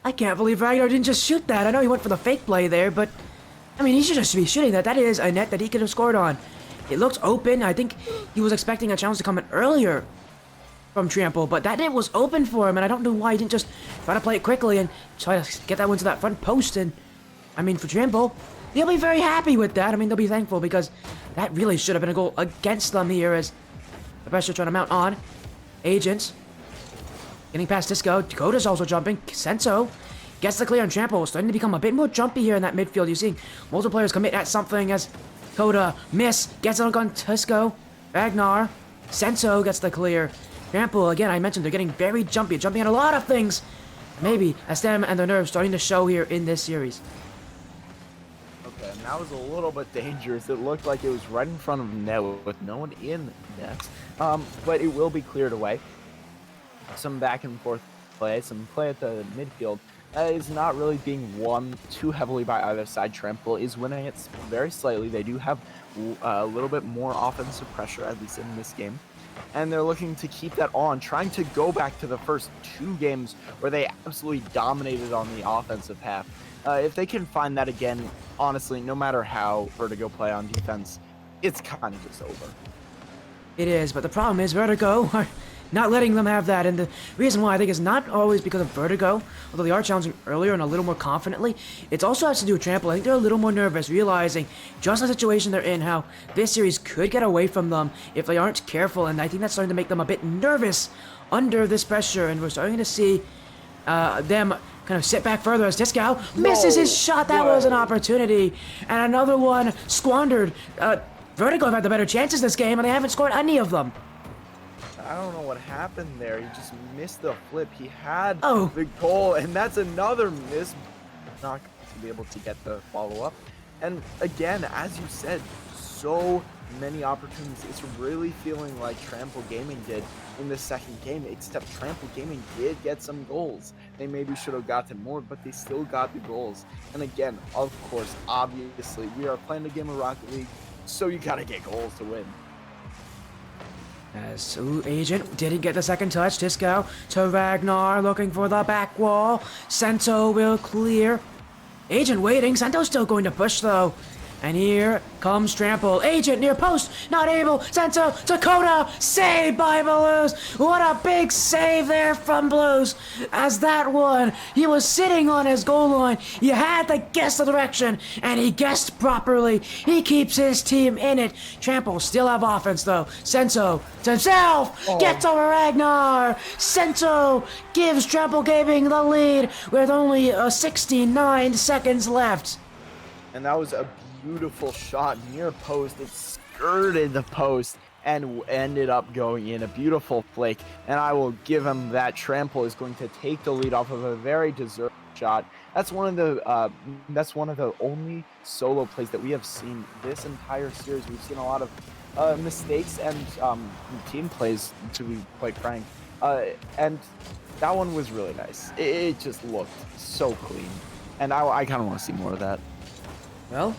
I can't believe Ragnar didn't just shoot that. I know he went for the fake play there, but I mean, he should just be shooting that. That is a net that he could have scored on. It looks open. I think he was expecting a challenge to come in earlier from Trample, but that net was open for him, and I don't know why he didn't just try to play it quickly and try to get that one to that front post. And I mean, for Trample, they'll be very happy with that. I mean, they'll be thankful because that really should have been a goal against them here as the pressure trying to mount on. Agents getting past Disco. Dakota's also jumping. Senso gets the clear on Trample. Starting to become a bit more jumpy here in that midfield. You're seeing multiple players commit at something as Dakota miss. Gets it on Disco. Ragnar. Senso gets the clear. Trample, again, I mentioned they're getting very jumpy. Jumping at a lot of things. Maybe a stem and their nerves starting to show here in this series.
Okay, and that was a little bit dangerous. It looked like it was right in front of net with no one in net. But it will be cleared away. Some back and forth play, some play at the midfield is not really being won too heavily by either side. Trample is winning it very slightly. They do have a little bit more offensive pressure, at least in this game. And they're looking to keep that on, trying to go back to the first 2 games where they absolutely dominated on the offensive half. If they can find that again, honestly, no matter how Vertigo play on defense, it's kind of just over.
It is, but the problem is Vertigo are not letting them have that, and the reason why I think is not always because of Vertigo, although they are challenging earlier and a little more confidently. It also has to do with Trample. I think they're a little more nervous, realizing just the situation they're in, how this series could get away from them if they aren't careful, and I think that's starting to make them a bit nervous under this pressure, and we're starting to see them kind of sit back further as Disco misses his shot. That was an opportunity, and another one squandered. Vertigo have had the better chances this game, and they haven't scored any of them.
I don't know what happened there. He just missed the flip. He had
Oh.
the goal, and that's another miss. Not to be able to get the follow-up. And again, as you said, so many opportunities. It's really feeling like Trample Gaming did in the second game, except Trample Gaming did get some goals. They maybe should have gotten more, but they still got the goals. And again, of course, obviously, we are playing a game of Rocket League, so you gotta get goals to win.
As Agent didn't get the second touch. Disco to Ragnar looking for the back wall. Sento will clear. Agent waiting. Sento's still going to push though. And here comes Trample. Agent near post. Not able. Sento. Dakota. Saved by Blues. What a big save there from Blues. As that one, he was sitting on his goal line. You had to guess the direction. And he guessed properly. He keeps his team in it. Trample still have offense though. Sento to himself. Gets over Ragnar. Sento gives Trample Gaming the lead with only 69 seconds left.
And that was a beautiful shot near post. It skirted the post and ended up going in. A beautiful flake, and I will give him that. Trample is going to take the lead off of a very deserved shot. That's one of the only solo plays that we have seen this entire series. We've seen a lot of mistakes and team plays, to be quite frank, and that one was really nice. It just looked so clean, and I kind of want to see more of that.
Well,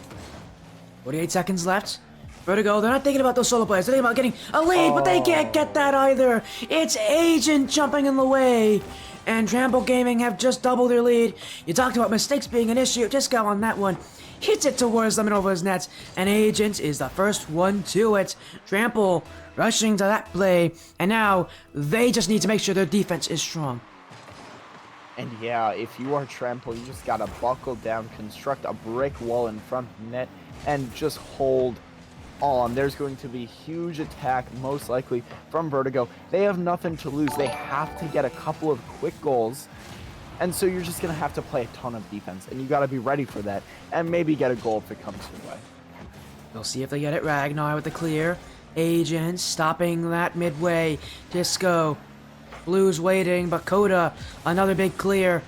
48 seconds left. Vertigo, they're not thinking about those solo plays. They're thinking about getting a lead, but they can't get that either. It's Agent jumping in the way. And Trample Gaming have just doubled their lead. You talked about mistakes being an issue. Disco on that one hits it towards them and over his nets. And Agent is the first one to it. Trample rushing to that play. And now they just need to make sure their defense is strong.
And yeah, if you are Trample, you just gotta buckle down, construct a brick wall in front of the net, and just hold on. There's going to be huge attack, most likely, from Vertigo. They have nothing to lose. They have to get a couple of quick goals, and so you're just gonna have to play a ton of defense, and you gotta be ready for that, and maybe get a goal if it comes your way.
We'll see if they get it. Ragnar with the clear. Agent stopping that midway. Disco Blues waiting, but Coda, another big clear.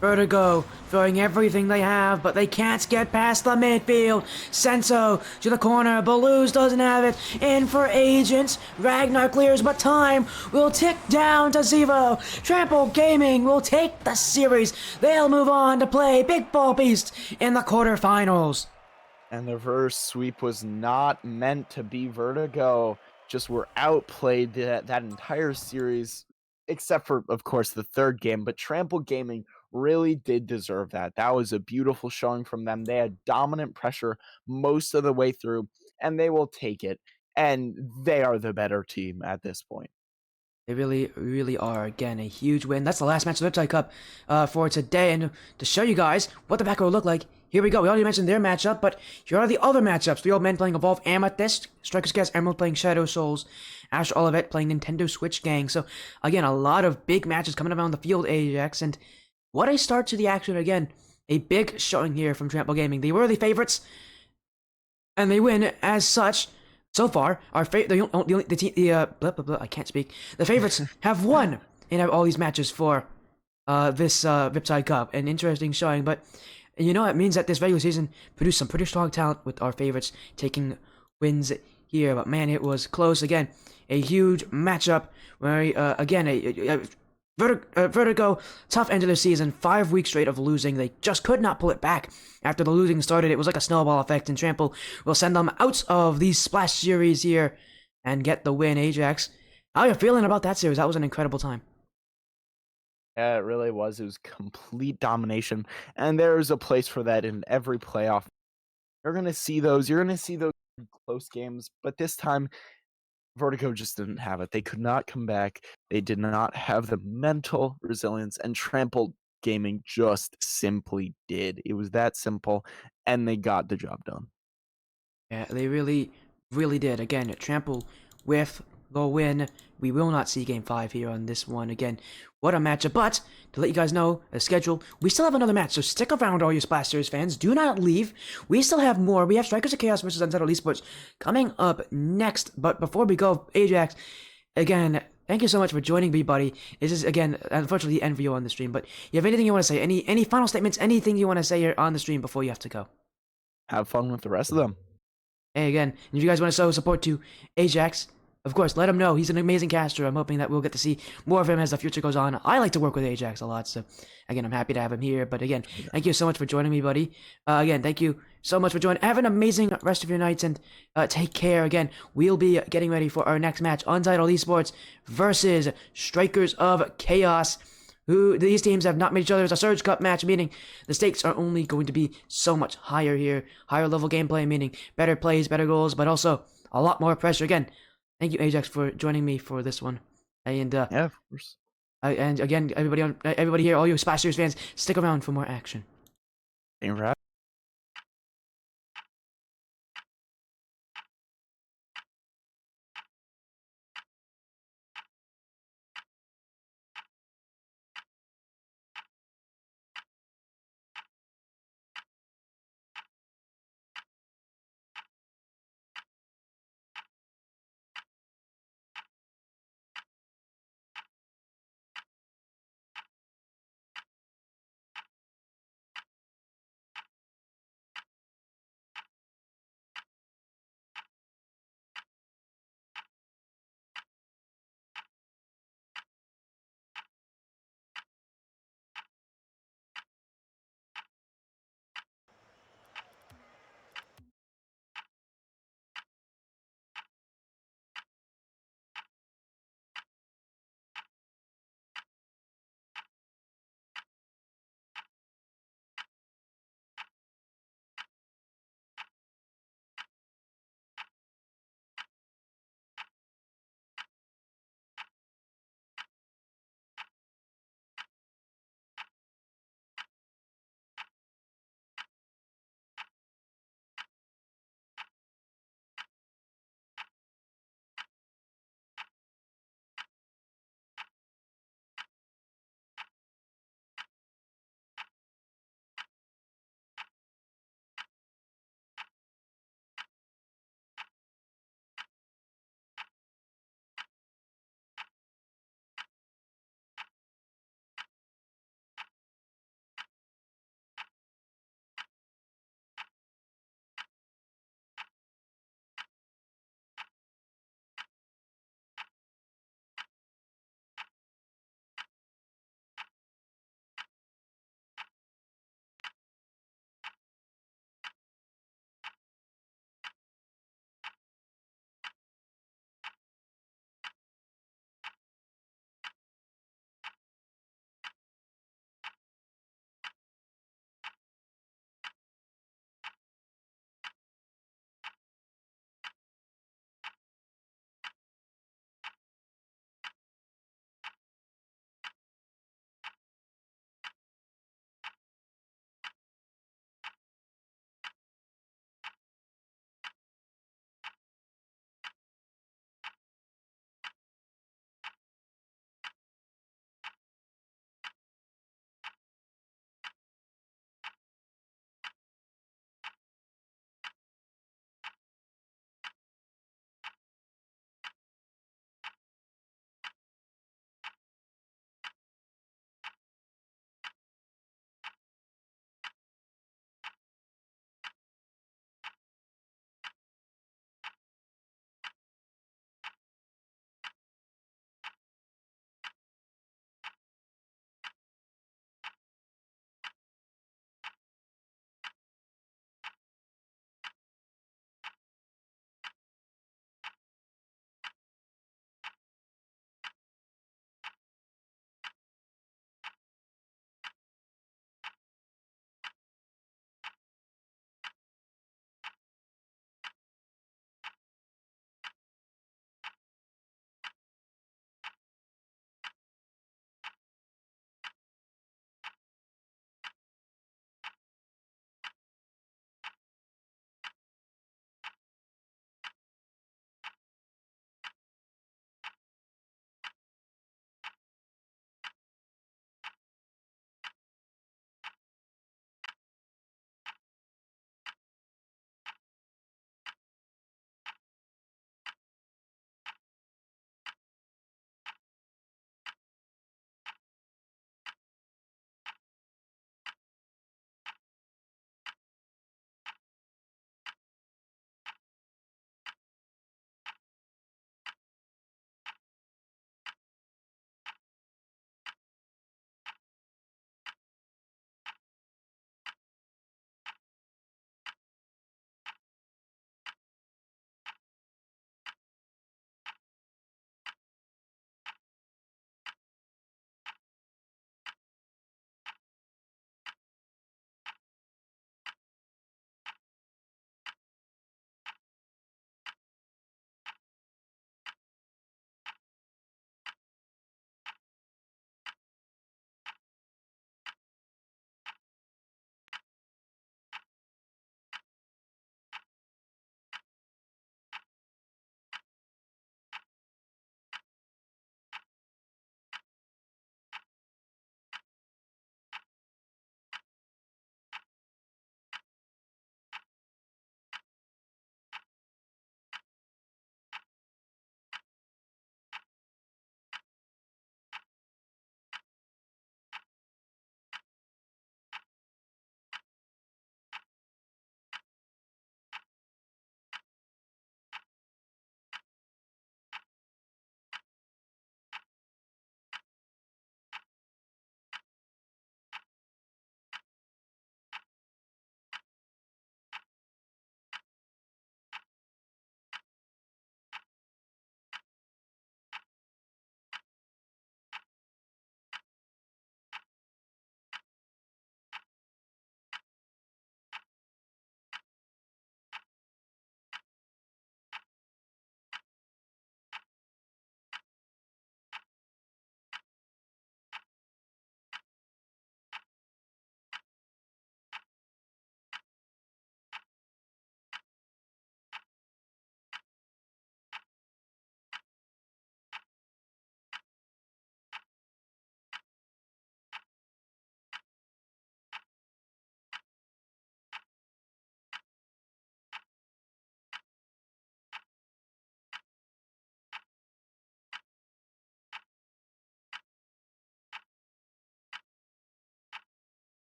Vertigo throwing everything they have, but they can't get past the midfield. Senso to the corner. Blues doesn't have it. In for Agents. Ragnar clears, but time will tick down to Zevo. Trample Gaming will take the series. They'll move on to play Big Ball Beast in the quarterfinals.
And the reverse sweep was not meant to be Vertigo. Just were outplayed that entire series, except for, of course, the third game. But Trample Gaming really did deserve that. That was a beautiful showing from them. They had dominant pressure most of the way through, and they will take it. And they are the better team at this point.
They really, really are. Again, a huge win. That's the last match of the Riptide Cup for today. And to show you guys what the back row will look like, here we go. We already mentioned their matchup, but here are the other matchups. The old men playing Evolve Amethyst, CheesyChass Emerald playing Shadow Souls, Astro Olivet playing Nintendo Switch Gang. So, again, a lot of big matches coming around the field, Ajax. And what a start to the action again. A big showing here from Trample Gaming. They were the favorites, and they win as such. So far, our I can't speak. The favorites have won in all these matches for this Riptide Cup. An interesting showing, but you know it means that this regular season produced some pretty strong talent with our favorites taking wins here. But man, it was close again. A huge matchup where again Vertigo, tough end of the season, 5 weeks straight of losing. They just could not pull it back. After the losing started, it was like a snowball effect, and Trample will send them out of these Splash series here and get the win. Ajax, how are you feeling about that series? That was an incredible time.
Yeah, it really was. It was complete domination. And there's a place for that in every playoff. You're going to see those. You're going to see those close games. But this time, Vertigo just didn't have it. They could not come back. They did not have the mental resilience, and Trample Gaming just simply did. It was that simple, and they got the job done.
Yeah, they really, really did. Again, Trample with the win. We will not see Game 5 here on this one. Again, what a matchup. But to let you guys know, the schedule, we still have another match. So stick around, all you Splash Series fans. Do not leave. We still have more. We have Strikers of Chaos versus Untitled Esports coming up next. But before we go, Ajax, again, thank you so much for joining me, buddy. This is, again, unfortunately the end for you on the stream. But you have anything you want to say? Any final statements? Anything you want to say here on the stream before you have to go?
Have fun with the rest of them.
Hey, again, if you guys want to show support to Ajax, of course, let him know. He's an amazing caster. I'm hoping that we'll get to see more of him as the future goes on. I like to work with Ajax a lot, so again, I'm happy to have him here. But again, thank you so much for joining me, buddy. Again, thank you so much for joining. Have an amazing rest of your nights, and take care. Again, we'll be getting ready for our next match, Untitled Esports versus Strikers of Chaos. Who these teams have not met each other. It's a Surge Cup match, meaning the stakes are only going to be so much higher here. Higher level gameplay, meaning better plays, better goals, but also a lot more pressure. Again, thank you, Ajax, for joining me for this one. And
Yeah, of course.
and again, everybody here, all you Splash Series fans, stick around for more action.
Thank you for having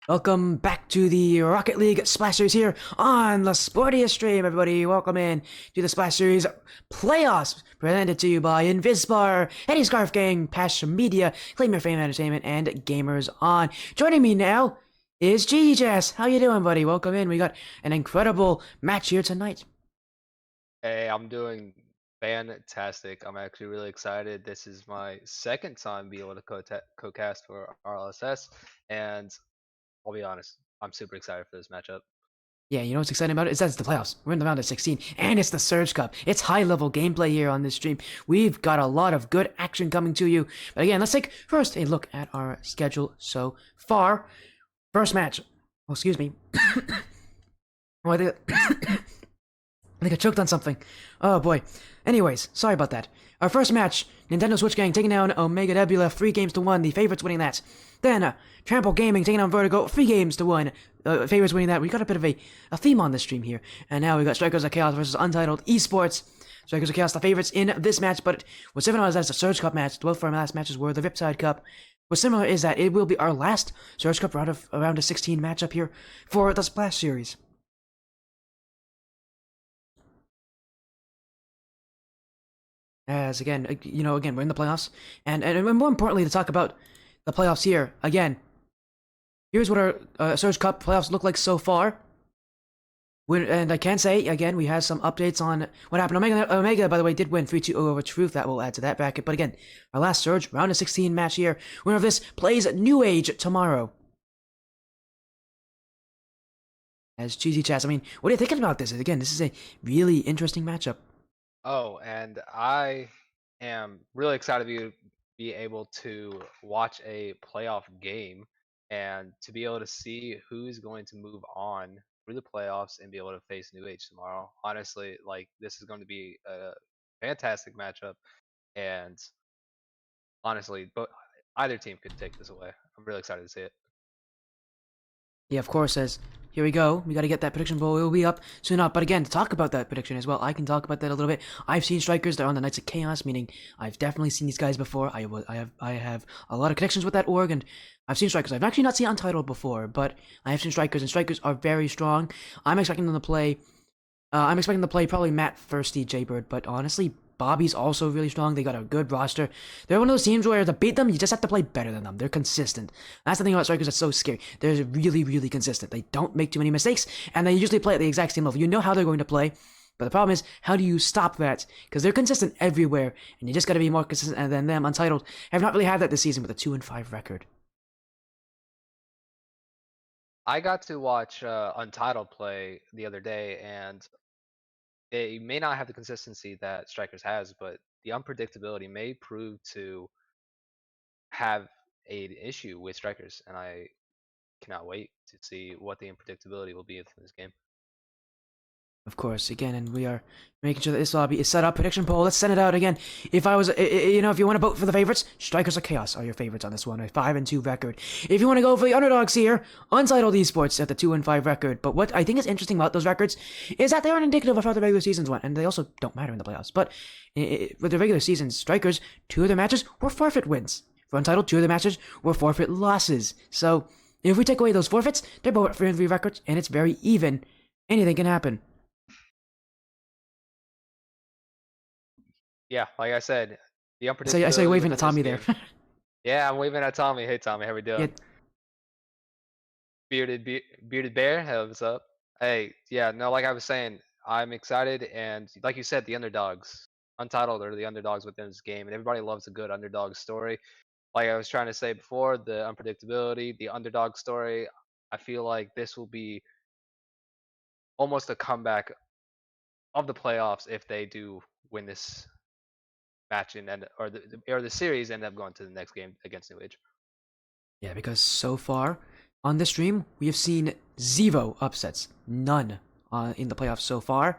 Welcome back to the Rocket League Splash Series here on the Sportiest stream, everybody. Welcome in to the Splash Series playoffs presented to you by Invispar, Eddie Scarf Gang, Passion Media, Claim Your Fame Entertainment, and Gamers On. Joining me now is CheesyChass. How you doing, buddy? Welcome in. We got an incredible match here tonight.
Hey, I'm doing fantastic. I'm actually really excited. This is my second time being able to co-cast for RLSS, and I'll be honest, I'm super excited for this matchup.
Yeah, you know what's exciting about it? Is that it's the playoffs. We're in the round of 16, and it's the Surge Cup. It's high-level gameplay here on this stream. We've got a lot of good action coming to you. But again, let's take first a look at our schedule so far. First match. Oh, excuse me. Oh, I think I choked on something. Oh boy. Anyways, sorry about that. Our first match, Nintendo Switch Gang taking down Omega Nebula, 3-1, the favorites winning that. Then, Trample Gaming taking down Vertigo, 3-1, favorites winning that. We got a bit of a theme on this stream here. And now we got Strikers of Chaos versus Untitled Esports. Strikers of Chaos, the favorites in this match, but what's similar is that it's a Surge Cup match. Both of our last matches were the Riptide Cup. What's similar is that it will be our last Surge Cup round of 16 matchup here for the Splash Series. As again, we're in the playoffs, and more importantly, to talk about the playoffs here again. Here's what our Surge Cup playoffs look like so far. And I can say again, we have some updates on what happened. Omega, by the way, did win 3-2 over Truth. That will add to that bracket. But again, our last Surge round of 16 match here. Winner of this plays New Age tomorrow. As CheesyChass, I mean, what are you thinking about this? Again, this is a really interesting matchup.
Oh, and I am really excited to be able to watch a playoff game and to be able to see who's going to move on through the playoffs and be able to face New Age tomorrow. Honestly, like this is going to be a fantastic matchup, and honestly, but either team could take this away. I'm really excited to see it.
Yeah, of course, as here we go. We got to get that prediction poll. It will be up soon up. But again, to talk about that prediction as well, I can talk about that a little bit. I've seen Strikers. They're on the Knights of Chaos, meaning I've definitely seen these guys before. I have a lot of connections with that org, and I've seen Strikers. I've actually not seen Untitled before, but I have seen Strikers, and Strikers are very strong. I'm expecting them to play. Probably Matt Thirsty Jaybird, but honestly, Bobby's also really strong. They got a good roster. They're one of those teams where to beat them, you just have to play better than them. They're consistent. That's the thing about Strikers that's so scary. They're really, really consistent. They don't make too many mistakes, and they usually play at the exact same level. You know how they're going to play, but the problem is, how do you stop that? Because they're consistent everywhere, and you just got to be more consistent than them. Untitled have not really had that this season with a 2-5 record.
I got to watch Untitled play the other day, and they may not have the consistency that Strikers has, but the unpredictability may prove to have an issue with Strikers, and I cannot wait to see what the unpredictability will be in this game.
Of course, again, and we are making sure that this lobby is set up. Prediction poll, let's send it out again. If I was, if you want to vote for the favorites, Strikers of Chaos are your favorites on this one, a 5-2 record. If you want to go for the underdogs here, Untitled Esports at the 2-5 record. But what I think is interesting about those records is that they aren't indicative of how the regular seasons went, and they also don't matter in the playoffs. But with the regular seasons, Strikers, 2 of their matches were forfeit wins. For Untitled, 2 of their matches were forfeit losses. So if we take away those forfeits, they're both at 3-3 records, and it's very even. Anything can happen.
Yeah, like I said, the unpredictability.
I say waving at Tommy there.
Yeah, I'm waving at Tommy. Hey Tommy, how we doing? Yeah. Bearded Bear, hey, what's up? Hey, yeah, no, like I was saying, I'm excited, and like you said, the underdogs, Untitled are the underdogs within this game, and everybody loves a good underdog story. Like I was trying to say before, the unpredictability, the underdog story. I feel like this will be almost a comeback of the playoffs if they do win this match or the series end up going to the next game against New Age.
Yeah, because so far on this stream we have seen 0 upsets, none in the playoffs so far,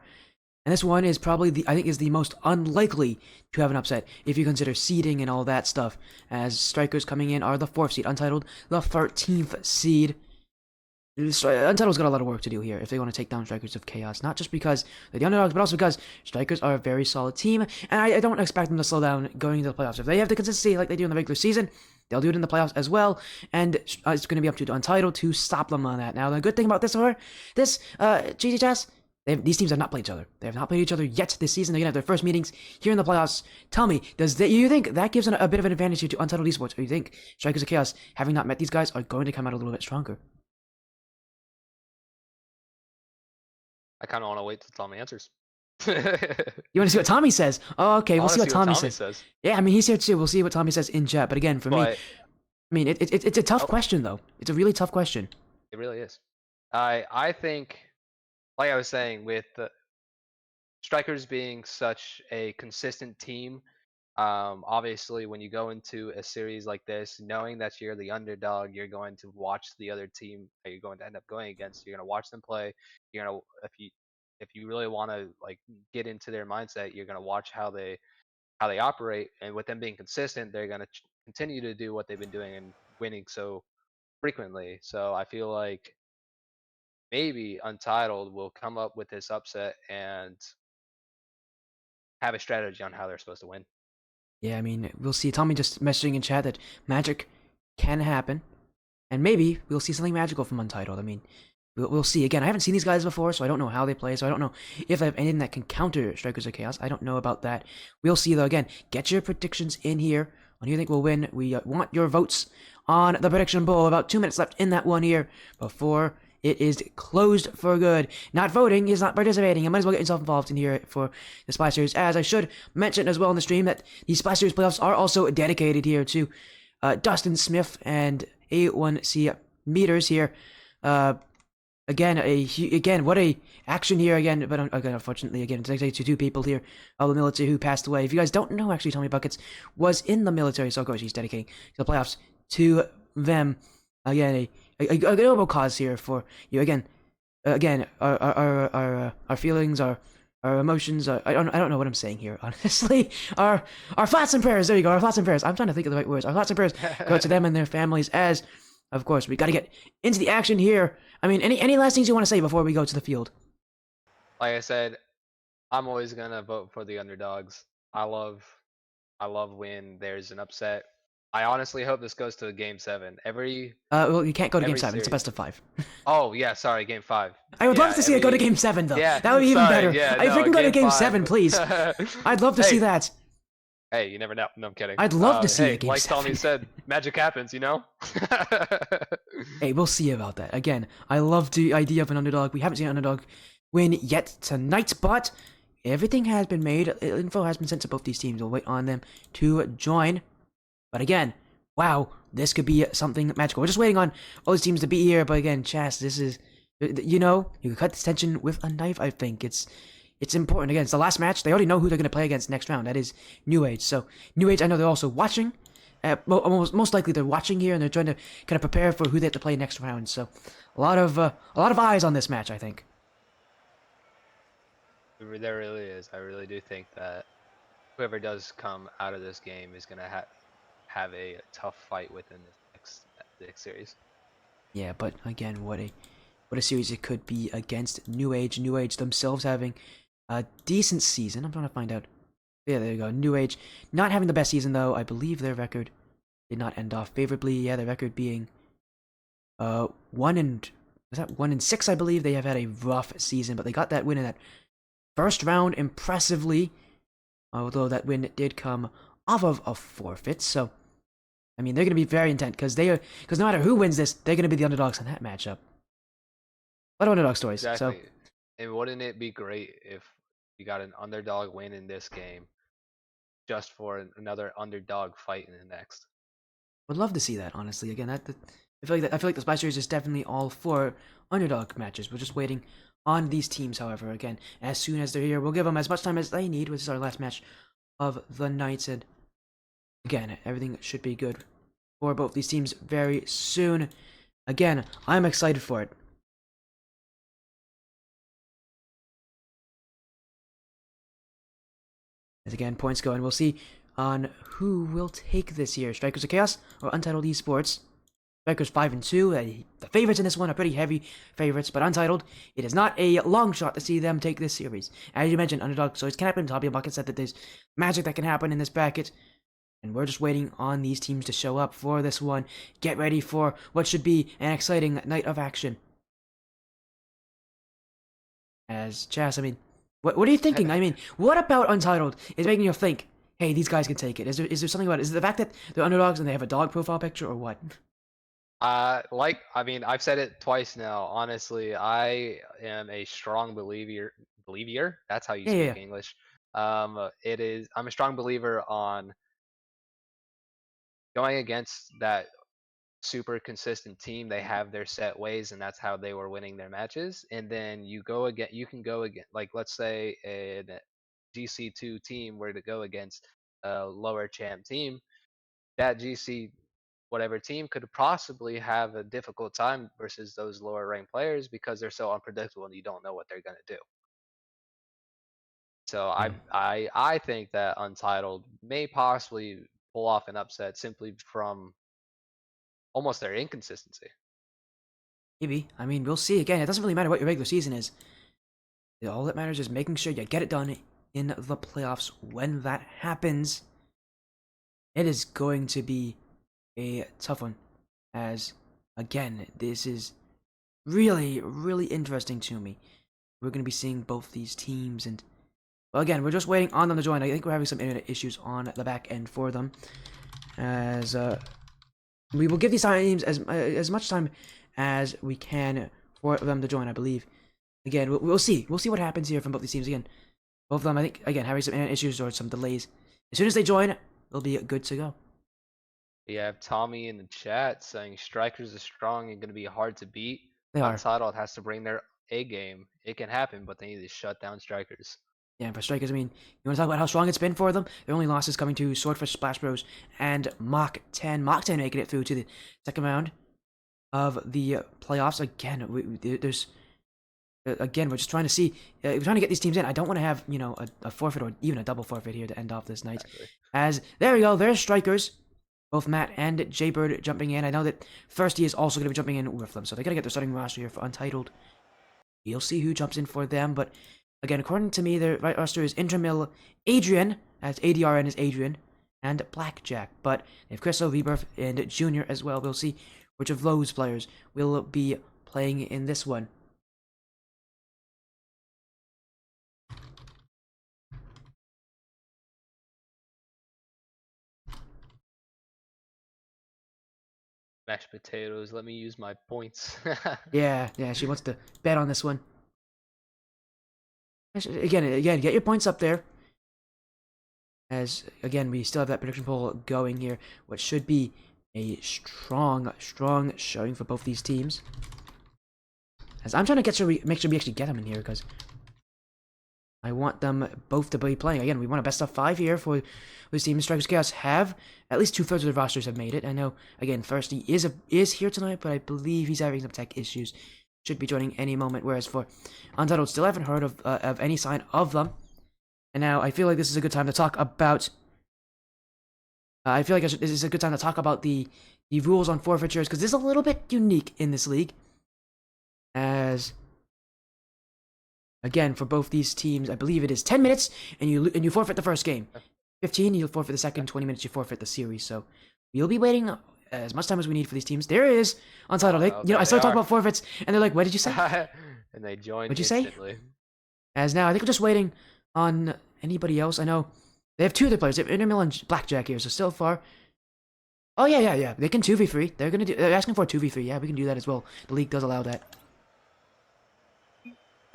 and this one is probably is the most unlikely to have an upset if you consider seeding and all that stuff. As Strikers coming in are the 4th seed, Untitled the 13th seed. Untitled's got a lot of work to do here if they want to take down Strikers of Chaos. Not just because they're the underdogs, but also because Strikers are a very solid team, and I don't expect them to slow down going into the playoffs. If they have the consistency like they do in the regular season, they'll do it in the playoffs as well, and it's going to be up to Untitled to stop them on that. Now, the good thing about CheesyChass, these teams have not played each other. They have not played each other yet this season. They're going to have their first meetings here in the playoffs. Tell me, you think that gives a bit of an advantage here to Untitled Esports, or do you think Strikers of Chaos, having not met these guys, are going to come out a little bit stronger?
I kind of want to wait till Tommy answers.
You want to see what Tommy says? Oh, okay, we'll see what Tommy says. Yeah, I mean, he's here too. We'll see what Tommy says in chat. But again, for me, I mean, it's a tough question, though. It's a really tough question.
It really is. I think, like I was saying, with the Strikers being such a consistent team, obviously when you go into a series like this, knowing that you're the underdog, you're going to watch the other team that you're going to end up going against. You're going to watch them play. You're going to, if you really want to like get into their mindset, you're going to watch how they operate, and with them being consistent, they're going to continue to do what they've been doing and winning so frequently. So I feel like maybe Untitled will come up with this upset and have a strategy on how they're supposed to win.
Yeah, I mean, we'll see. Tommy just messaging in chat that magic can happen, and maybe we'll see something magical from Untitled. I mean, we'll see. Again, I haven't seen these guys before, so I don't know how they play, so I don't know if they have anything that can counter Strikers of Chaos. I don't know about that. We'll see, though. Again, get your predictions in here on who you think will win. We want your votes on the prediction bowl. About 2 minutes left in that one here before it is closed for good. Not voting is not participating. You might as well get yourself involved in here for the Splash Series. As I should mention as well in the stream that the Splash Series playoffs are also dedicated here to Dustin Smith and A1C Meters here. Again, what a action here again. But again, unfortunately, again, it's dedicated to 2 people here of the military who passed away. If you guys don't know, actually, Tommy Buckets was in the military, so of course he's dedicating the playoffs to them. Again, a noble cause here for you. Again, our feelings, our emotions. I don't know what I'm saying here. Honestly, our thoughts and prayers. There you go. Our thoughts and prayers. I'm trying to think of the right words. Our thoughts and prayers go to them and their families. As of course, we got to get into the action here. I mean, any last things you want to say before we go to the field?
Like I said, I'm always gonna vote for the underdogs. I love when there's an upset. I honestly hope this goes to Game 7.
Well, you can't go to Game 7.
Series.
It's a best of 5.
Oh yeah, sorry, Game 5.
I would love to see it go to Game 7 though. Yeah, that would be even better. Yeah, if we can go to Game 7, please. I'd love to see that.
Hey, you never know. No, I'm kidding.
I'd love to see a Game 7.
Like Tommy said, magic happens, you know?
Hey, we'll see about that. Again, I love the idea of an underdog. We haven't seen an underdog win yet tonight, but everything has been made. Info has been sent to both these teams. We'll wait on them to join. But again, wow, this could be something magical. We're just waiting on all these teams to be here. But again, Chass, this is, you know, you can cut this tension with a knife, I think. It's important. Again, it's the last match. They already know who they're going to play against next round. That is New Age. So, New Age, I know they're also watching. Most likely they're watching here, and they're trying to kind of prepare for who they have to play next round. So, a lot of eyes on this match, I think.
There really is. I really do think that whoever does come out of this game is going to have a tough fight within the next series.
Yeah, but again, what a series it could be against New Age. New Age themselves having a decent season. I'm trying to find out. Yeah, there you go. New Age not having the best season though. I believe their record did not end off favorably. Yeah, their record being 1-6, I believe. They have had a rough season, but they got that win in that first round impressively. Although that win did come off of a forfeit, so I mean they're gonna be very intent because no matter who wins this, they're gonna be the underdogs in that matchup. A lot of underdog stories.
Exactly.
So,
and wouldn't it be great if you got an underdog win in this game, just for another underdog fight in the next?
Would love to see that. Honestly, again, I feel like the Splash Series is definitely all for underdog matches. We're just waiting on these teams. However, again, as soon as they're here, we'll give them as much time as they need, which is our last match of the night. And again, everything should be good for both these teams very soon. Again, I'm excited for it. As again, points go, and we'll see on who will take this year. Strikers of Chaos or Untitled Esports. Strikers 5-2. The favorites in this one are pretty heavy favorites, but Untitled, it is not a long shot to see them take this series. As you mentioned, underdog stories can happen. Tommy Bucket said that there's magic that can happen in this bracket. And we're just waiting on these teams to show up for this one. Get ready for what should be an exciting night of action. As Chas, I mean, what are you thinking? I mean, what about Untitled is making you think, hey, these guys can take it? Is there something about it? Is it the fact that they're underdogs and they have a dog profile picture, or what?
I mean, I've said it twice now. Honestly, I am a strong believer. That's how you
Yeah, yeah,
speak
yeah.
English. I'm a strong believer on going against that super consistent team. They have their set ways, and that's how they were winning their matches. And then you can go again, like let's say a GC2 team were to go against a lower champ team, that GC whatever team could possibly have a difficult time versus those lower ranked players because they're so unpredictable and you don't know what they're gonna do. So
Yeah.
I think that Untitled may possibly pull off an upset simply from almost their inconsistency.
Maybe. I mean, we'll see. Again, it doesn't really matter what your regular season is. All that matters is making sure you get it done in the playoffs. When that happens, it is going to be a tough one. As, again, this is really, really interesting to me. We're going to be seeing both these teams, and, well, again, we're just waiting on them to join. I think we're having some internet issues on the back end for them. As, we will give these teams as much time as we can for them to join, I believe. Again, we'll see. We'll see what happens here from both these teams. Again, both of them, I think, again, having some internet issues or some delays. As soon as they join, they'll be good to go.
You have Tommy in the chat saying strikers are strong and going to be hard to beat.
They are.
Untitled has to bring their A game. It can happen, but they need to shut down strikers.
Yeah, for strikers, I mean, you want to talk about how strong it's been for them? Their only losses coming to Swordfish, Splash Bros, and Mach 10. Mach 10 making it through to the second round of the playoffs. Again, there's... Again, we're just trying to see... we're trying to get these teams in. I don't want to have, you know, a forfeit or even a double forfeit here to end off this night.
Exactly.
As, there we go, there's strikers. Both Matt and Jaybird jumping in. I know that Thirsty is also going to be jumping in with them, so they got to get their starting roster here for Untitled. You'll see who jumps in for them, but again, according to me, their right roster is Intermill, Adrian, as ADRN is Adrian, and Blackjack. But they have Crystal, Rebirth, and Junior as well. We'll see which of those players will be playing in this one.
Mashed potatoes. Let me use my points.
Yeah, she wants to bet on this one. Again, get your points up there. As, again, we still have that prediction poll going here. What should be a strong showing for both these teams. As I'm trying to make sure we actually get them in here, because I want them both to be playing. Again, we want a best of 5 here for this team. Strikers Chaos have at least 2/3 of the rosters have made it. I know, again, Thirsty is here tonight, but I believe he's having some tech issues. Should be joining any moment. Whereas for Untitled, still haven't heard of any sign of them. And now I feel like this is a good time to talk about. This is a good time to talk about the rules on forfeitures, because this is a little bit unique in this league. As, again, for both these teams, I believe it is 10 minutes, and you forfeit the first game. 15, you'll forfeit the second. 20 minutes, you forfeit the series. So we'll be waiting as much time as we need for these teams. There is Untitled. I started talking about forfeits, and they're like, "What did you say?"
And they joined.
What'd you
instantly.
say? As now, I think we're just waiting on anybody else. I know they have 2 other players. They have Intermill and Blackjack here, so far. Oh yeah. They can 2v3. They're asking for a 2v3. Yeah, we can do that as well. The league does allow that.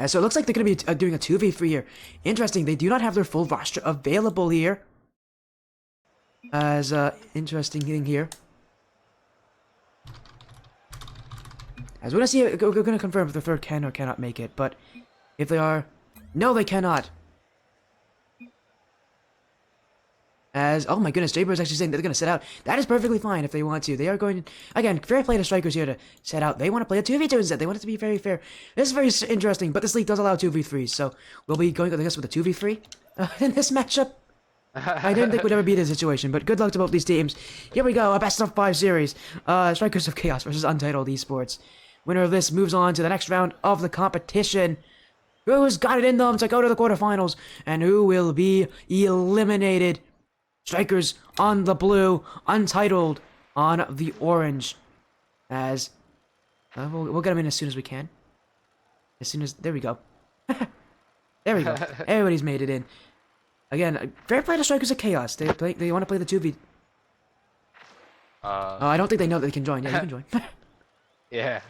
So it looks like they're going to be doing a 2v3 here. Interesting. They do not have their full roster available here. As interesting thing here. As we're going to confirm if the third can or cannot make it, but if they are, no, they cannot. As, oh my goodness, Jaybird is actually saying that they're going to set out. That is perfectly fine if they want to. They are going, again, fair play to strikers here to set out. They want to play a 2v2 instead. They want it to be very fair. This is very interesting, but this league does allow 2v3s, so we'll be going, I guess, with a 2v3 in this matchup. I didn't think we'd ever be in this situation, but good luck to both these teams. Here we go, a best of 5 series. Strikers of Chaos versus Untitled Esports. Winner of this moves on to the next round of the competition. Who's got it in them to go to the quarterfinals, and who will be eliminated? Strikers on the blue, Untitled on the orange. As we'll get them in as soon as we can. As soon as there we go. There we go. Everybody's made it in. Again, fair play to Strikers of Chaos. They want to play the 2v. I don't think they know that they can join. Yeah, you can join.
Yeah.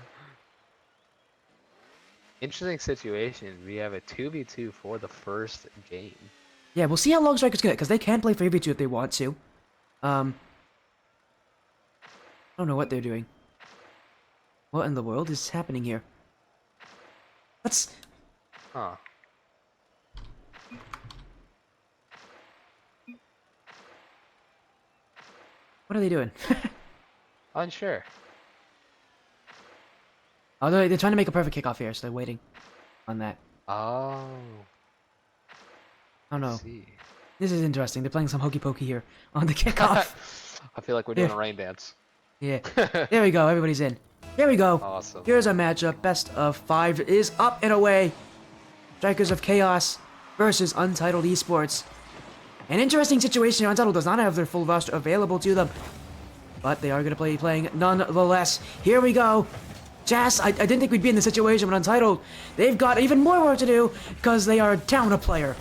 Interesting situation. We have a 2v2 for the first game.
Yeah, we'll see how long Strikers get, because they can play 3v2 if they want to. I don't know what they're doing. What in the world is happening here? Let's...
Huh.
What are they doing?
Unsure.
Oh, they're trying to make a perfect kickoff here, so they're waiting on that.
Oh.
Oh no.
See.
This is interesting. They're playing some hokey pokey here on the kickoff.
I feel like we're doing a rain dance.
Yeah. There we go. Everybody's in. Here we go.
Awesome.
Here's our matchup. Best of 5 is up and away. Strikers of Chaos versus Untitled Esports. An interesting situation. Untitled does not have their full roster available to them, but they are going to be playing nonetheless. Here we go. Chass, I didn't think we'd be in this situation, but Untitled, they've got even more work to do because they are down a player.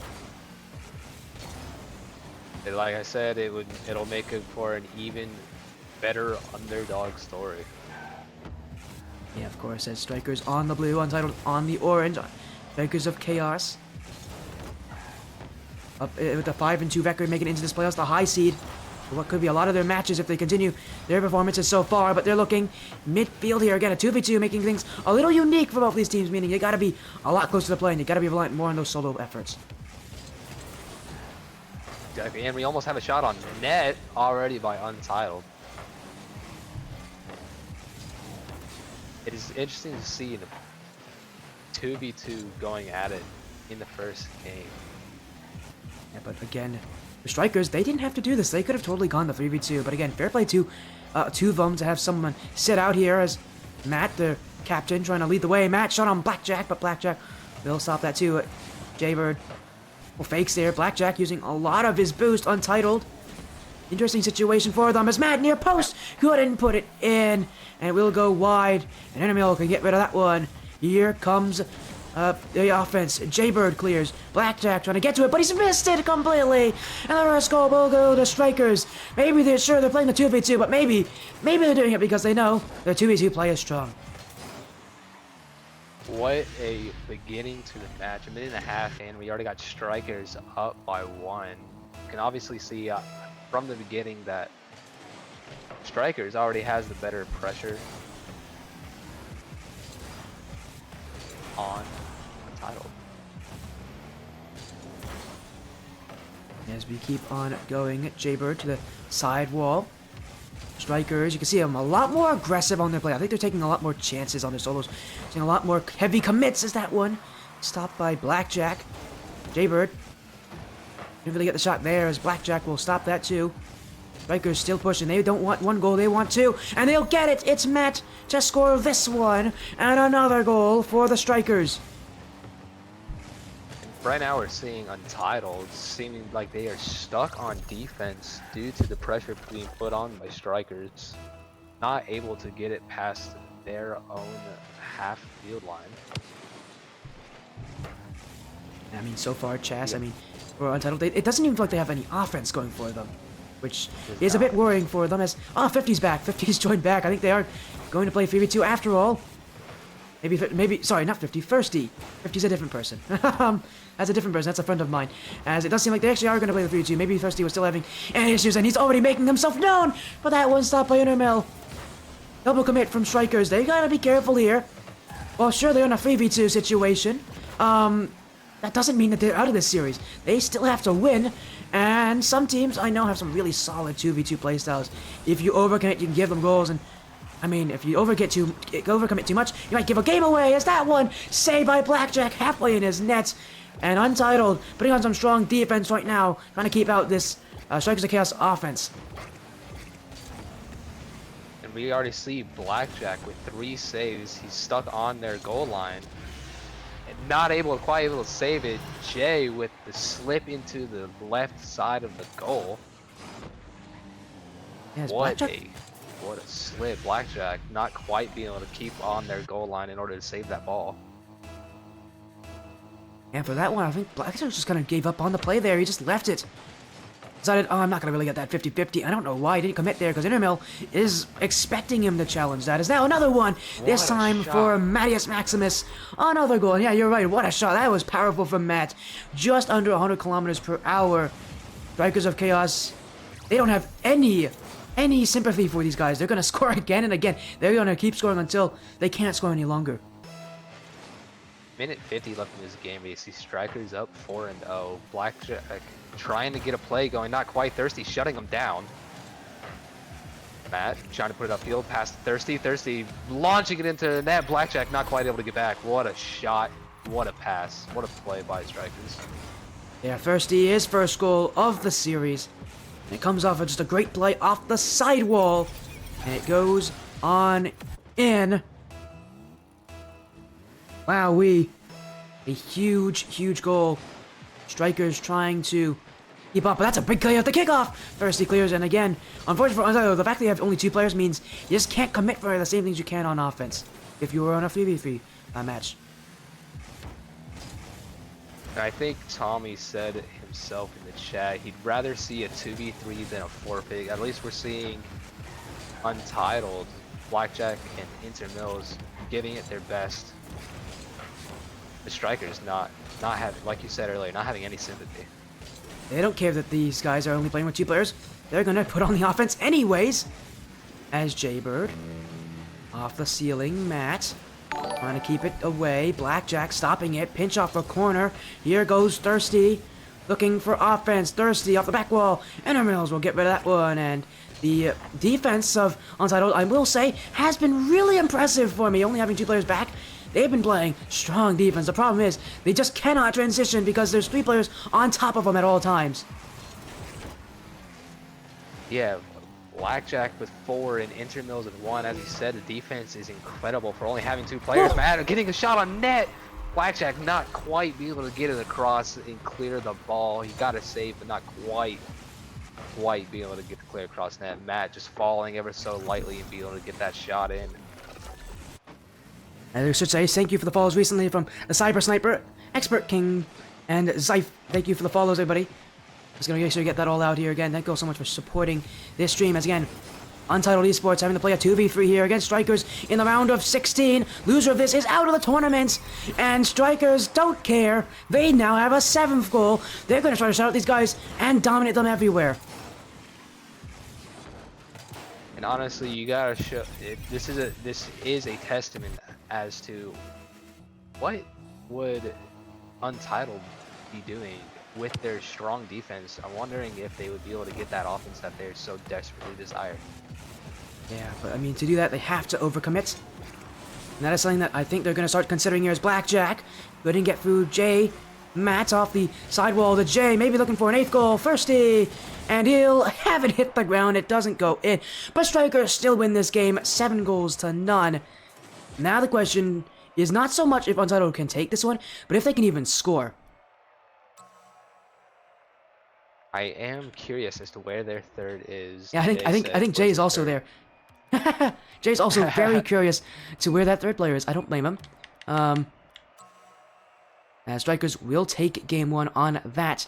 Like I said, it'll make it for an even better underdog story.
Yeah, of course, as Strikers on the blue, Untitled on the orange. Strikers of Chaos. Up with the 5-2 record, making it into this playoffs, the high seed. For what could be a lot of their matches if they continue their performances so far, but they're looking midfield here. Again, a 2v2, making things a little unique for both these teams, meaning you gotta be a lot closer to the play, and you gotta be reliant more on those solo efforts.
And we almost have a shot on net already by Untitled. It is interesting to see the 2v2 going at it in the first game.
Yeah, but again, the Strikers, they didn't have to do this. They could have totally gone the 3v2, but again, fair play to two of them to have someone sit out here as Matt, the captain, trying to lead the way. Matt shot on Blackjack, but Blackjack will stop that too. Jaybird, well, fakes there. Blackjack using a lot of his boost. Untitled. Interesting situation for them as Matt near post couldn't put it in, and it will go wide. And Enemy can get rid of that one. Here comes the offense. Jaybird clears. Blackjack trying to get to it, but he's missed it completely. And the first goal will go to Strikers. Maybe they're sure they're playing the 2v2, but maybe they're doing it because they know their 2v2 play is strong.
What a beginning to the match. A minute and a half in, we already got Strikers up by 1. You can obviously see from the beginning that Strikers already has the better pressure on Untitled.
As we keep on going, Jaybird to the side wall. Strikers, you can see them a lot more aggressive on their play. I think they're taking a lot more chances on their solos. Seeing a lot more heavy commits as that one. Stopped by Blackjack. Jaybird didn't really get the shot there as Blackjack will stop that too. Strikers still pushing. They don't want one goal, they want two. And they'll get it. It's Matt to score this one. And another goal for the Strikers.
Right now we're seeing Untitled seeming like they are stuck on defense due to the pressure being put on by Strikers. Not able to get it past their own half field line.
I mean, so far, Chass, I mean, for Untitled, it doesn't even feel like they have any offense going for them, which is a bit worrying for them as, 50's back. 50's joined back. I think they are going to play 3v2 after all. Maybe, sorry, not 50, Thirsty. 50's a different person. That's a different person, that's a friend of mine. As it does seem like they actually are going to play the 3v2. Maybe Thirsty was still having any issues, and he's already making himself known. But that one stopped by Intermill. Double commit from Strikers. They gotta be careful here. Well, sure, they're in a 3v2 situation. That doesn't mean that they're out of this series. They still have to win. And some teams, I know, have some really solid 2v2 playstyles. If you overcommit, you can give them goals. And I mean, if you overcommit too much, you might give a game away. As that one saved by Blackjack halfway in his net. And Untitled putting on some strong defense right now, trying to keep out this Strikers of Chaos offense.
And we already see Blackjack with 3 saves. He's stuck on their goal line. And not quite able to save it. Jay with the slip into the left side of the goal.
Yes,
What
Blackjack.
a slip. Blackjack not quite being able to keep on their goal line in order to save that ball.
And for that one, I think Blackjack just kind of gave up on the play there. He just left it. Decided, oh, I'm not going to really get that 50-50. I don't know why he didn't commit there, because Intermill is expecting him to challenge that. Is now another one. This
What a
time
shot.
for Mattias Maximus. Another goal. Yeah, you're right. What a shot. That was powerful from Matt. Just under 100 kilometers per hour. Strikers of Chaos, they don't have any sympathy for these guys. They're going to score again and again. They're going to keep scoring until they can't score any longer.
Minute 50 left in this game. You see Strikers up 4-0. Blackjack trying to get a play going, not quite. Thirsty shutting him down. Matt trying to put it upfield, past Thirsty. Thirsty launching it into the net. Blackjack not quite able to get back. What a shot. What a pass. What a play by Strikers.
Yeah, Thirsty, his first goal of the series. And it comes off of just a great play off the sidewall. And it goes on in. Wowee. A huge goal. Strikers trying to keep up, but that's a big clear at the kickoff. Thirsty clears, and again, unfortunately for Untitled, the fact that you have only 2 players means you just can't commit for the same things you can on offense if you were on a 3v3 match.
And I think Tommy said it himself in the chat, he'd rather see a 2v3 than a forfeit. At least we're seeing Untitled, Blackjack, and Intermills giving it their best. The Strikers not having, like you said earlier, not having any sympathy.
They don't care that these guys are only playing with 2 players. They're gonna put on the offense anyways. As Jaybird off the ceiling, Matt trying to keep it away. Blackjack stopping it. Pinch off the corner. Here goes Thirsty, looking for offense. Thirsty off the back wall. Intermills will get rid of that one. And the defense of Untitled, I will say, has been really impressive for me. Only having 2 players back. They've been playing strong defense. The problem is, they just cannot transition because there's 3 players on top of them at all times.
Yeah, Blackjack with 4 and Intermills with 1. As you said, the defense is incredible for only having 2 players. Matt getting a shot on net. Blackjack not quite be able to get it across and clear the ball. He got a save, but not quite be able to get the clear across net. Matt just falling ever so lightly and be able to get that shot in.
And I should say thank you for the follows recently from the Cyber Sniper, Expert King, and Zyph. Thank you for the follows, everybody. Just gonna make sure to get that all out here again. Thank you all so much for supporting this stream. As again, Untitled Esports having to play a 2v3 here against Strikers in the round of 16. Loser of this is out of the tournament, and Strikers don't care. They now have a 7th goal. They're gonna try to shut out these guys and dominate them everywhere.
And honestly, you gotta show this is a testament as to what would Untitled be doing with their strong defense. I'm wondering if they would be able to get that offense that they so desperately desire.
Yeah, but I mean, to do that, they have to overcommit. And that is something that I think they're going to start considering here as Blackjack. Couldn't get through Jay. Matt off the sidewall to Jay, maybe looking for an 8th goal. Thirsty, and he'll have it hit the ground. It doesn't go in. But Strikers still win this game, 7-0. Now the question is not so much if Untitled can take this one, but if they can even score.
I am curious as to where their 3rd is.
Yeah, I think Jay is also there. Jay's also very curious to where that 3rd player is. I don't blame him. Strikers will take game 1 on that.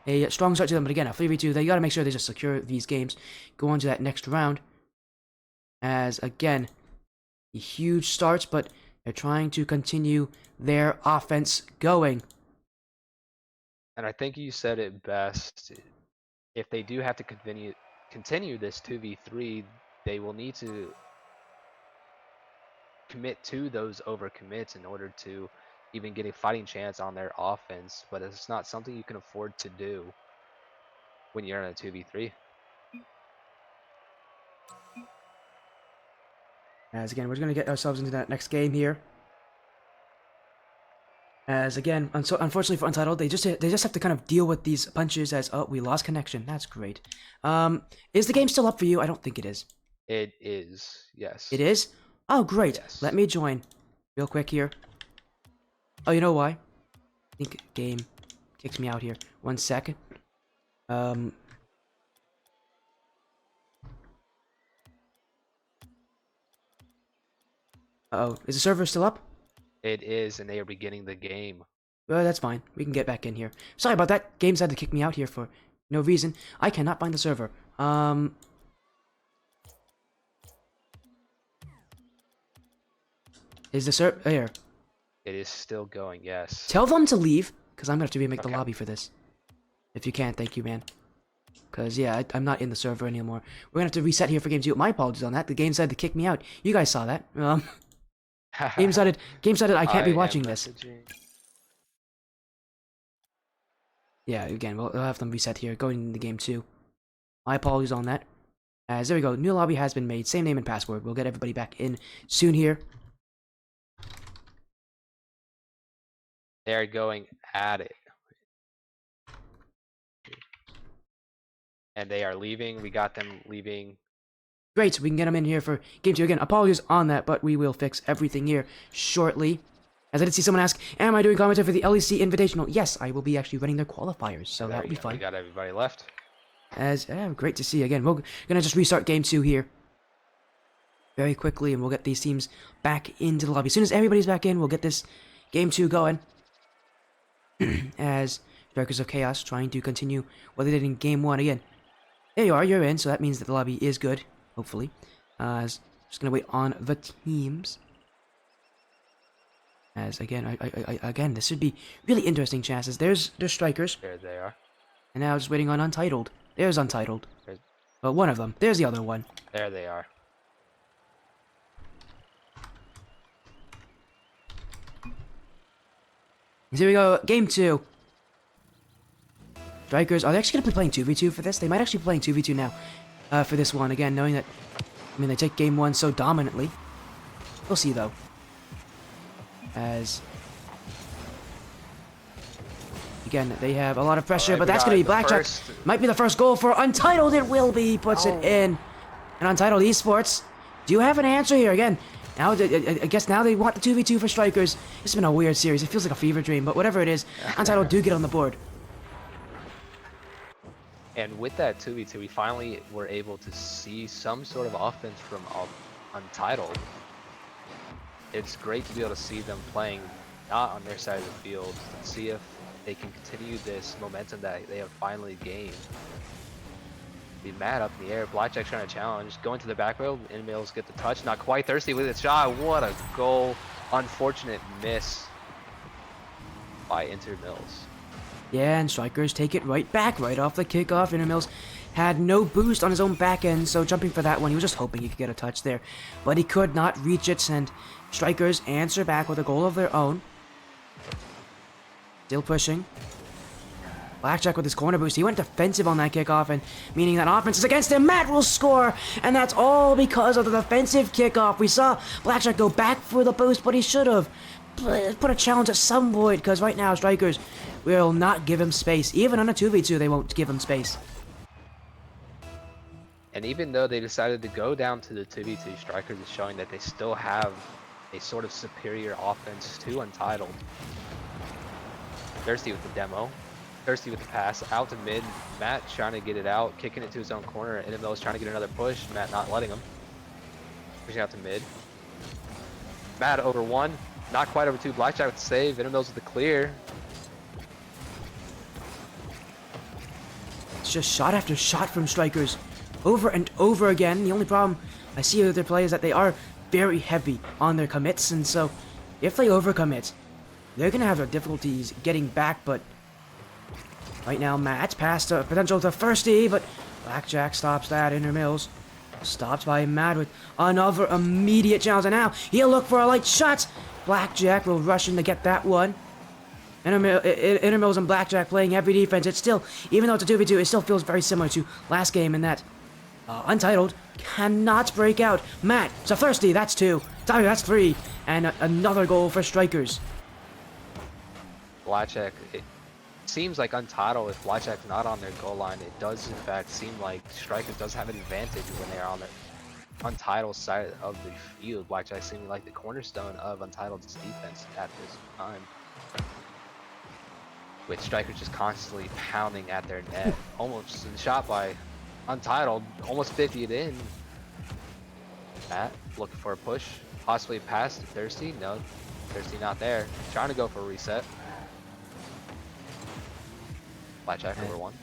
A strong start to them, but again, a 3v2. They gotta make sure they just secure these games. Go on to that next round. As again, a huge start, but they're trying to continue their offense going.
And I think you said it best. If they do have to continue this 2v3, they will need to commit to those overcommits in order to even get a fighting chance on their offense. But it's not something you can afford to do when you're in a 2v3.
As again, we're going to get ourselves into that next game here. As again, unfortunately for Untitled, they just have to kind of deal with these punches as, oh, we lost connection. That's great. Is the game still up for you? I don't think it is.
It is, yes.
It is? Oh, great.
Yes.
Let me join real quick here. Oh, you know why? I think game kicks me out here. 1 second. Uh-oh, is the server still up?
It is, and they are beginning the game.
Well, that's fine. We can get back in here. Sorry about that. Games had to kick me out here for no reason. I cannot find the server. Is the server here?
It is still going, yes.
Tell them to leave, because I'm gonna have to remake the
Okay.
lobby for this. If you can, thank you, man. Because, yeah, I'm not in the server anymore. We're gonna have to reset here for game 2. My apologies on that. The game decided to kick me out. You guys saw that. Game decided I can't be
am
watching this.
messaging.
Yeah, again, we'll have them reset here, going into game 2. My apologies on that. As there we go, new lobby has been made, same name and password. We'll get everybody back in soon here.
They're going at it. And they are leaving. We got them leaving.
Great, so we can get them in here for game 2 again. Apologies on that, but we will fix everything here shortly. As I did see someone ask, am I doing commentary for the LEC Invitational? Yes, I will be actually running their qualifiers, so
There
that'll
we
be
go.
fun.
We got everybody left.
As great to see again. We're gonna just restart game 2 here very quickly, and we'll get these teams back into the lobby. As soon as everybody's back in, we'll get this game 2 going. As Strikers of Chaos trying to continue what they did in game 1 again. There you are, you're in, so that means that the lobby is good, hopefully. As just gonna wait on the teams. As again, again, this should be really interesting chances. There's Strikers,
There they are.
and now just waiting on Untitled. There's Untitled.
There's-
Well, one of them. There's the other one.
There they are.
Here we go, game 2. Strikers, are they actually going to be playing 2v2 for this? They might actually be playing 2v2 now for this one. Again, knowing that, I mean, they take game 1 so dominantly. We'll see, though. As, again, they have a lot of pressure,
Alright,
but
we
that's
got
going to be
the
Blackjack.
first-
Might be the first goal for Untitled. It will be. He puts it in. And Untitled Esports, do you have an answer here? Again, now I guess now they want the 2v2 for Strikers. It's been a weird series. It feels like a fever dream, but whatever it is, Untitled do get on the board.
And with that 2v2, we finally were able to see some sort of offense from Untitled. It's great to be able to see them playing not on their side of the field, and see if they can continue this momentum that they have finally gained. Be mad up in the air. Blackjack trying to challenge, going to the back row. Inmails get the touch, not quite thirsty with his shot. What a goal! Unfortunate miss by Intermills.
Yeah, and Strikers take it right back, right off the kickoff. Intermills had no boost on his own back end, so jumping for that one, he was just hoping he could get a touch there. But he could not reach it, and Strikers answer back with a goal of their own. Still pushing. Blackjack with his corner boost. He went defensive on that kickoff, and meaning that offense is against him. Matt will score, and that's all because of the defensive kickoff. We saw Blackjack go back for the boost, but he should have put a challenge at some point, because right now Strikers will not give him space. Even on a 2v2, they won't give him space.
And even though they decided to go down to the 2v2, Strikers is showing that they still have a sort of superior offense to Untitled. Thirsty with the demo. Thirsty with the pass. Out to mid. Matt trying to get it out. Kicking it to his own corner. Inamil is trying to get another push. Matt not letting him. Pushing out to mid. Matt over one. Not quite over two. Blackjack with the save. Inamil's with the clear.
It's just shot after shot from Strikers. Over and over again. The only problem I see with their play is that they are very heavy on their commits, and so if they overcommit, they're going to have their difficulties getting back, but right now Matt's past potential to Thirsty, but Blackjack stops that. Intermills stopped by Matt with another immediate challenge, and now he'll look for a light shot. Blackjack will rush in to get that one. Intermills and Blackjack playing heavy defense. It's still, even though it's a 2v2, it still feels very similar to last game in that Untitled cannot break out. Matt, so Thirsty, that's 2. Tyler, that's 3. And another goal for Strikers.
Blackjack, it seems like Untitled, if Blackjack's not on their goal line, it does in fact seem like Strikers does have an advantage when they're on their Untitled side of the field. Blackjack seeming like the cornerstone of Untitled's defense at this time. With Strikers just constantly pounding at their net. Almost shot by Untitled, almost 50 it in. Matt looking for a push, possibly a pass to Thirsty. No, Thirsty not there. Trying to go for a reset. Blackjack over 1.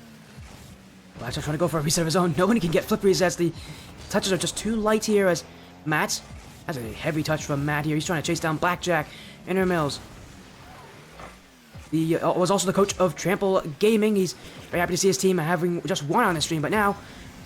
Blackjack trying to go for a reset of his own. No one can get flip resets. The touches are just too light here as Matt. That's a heavy touch from Matt here. He's trying to chase down Blackjack. Mills. He was also the coach of Trample Gaming. He's very happy to see his team having just one on the stream. But now,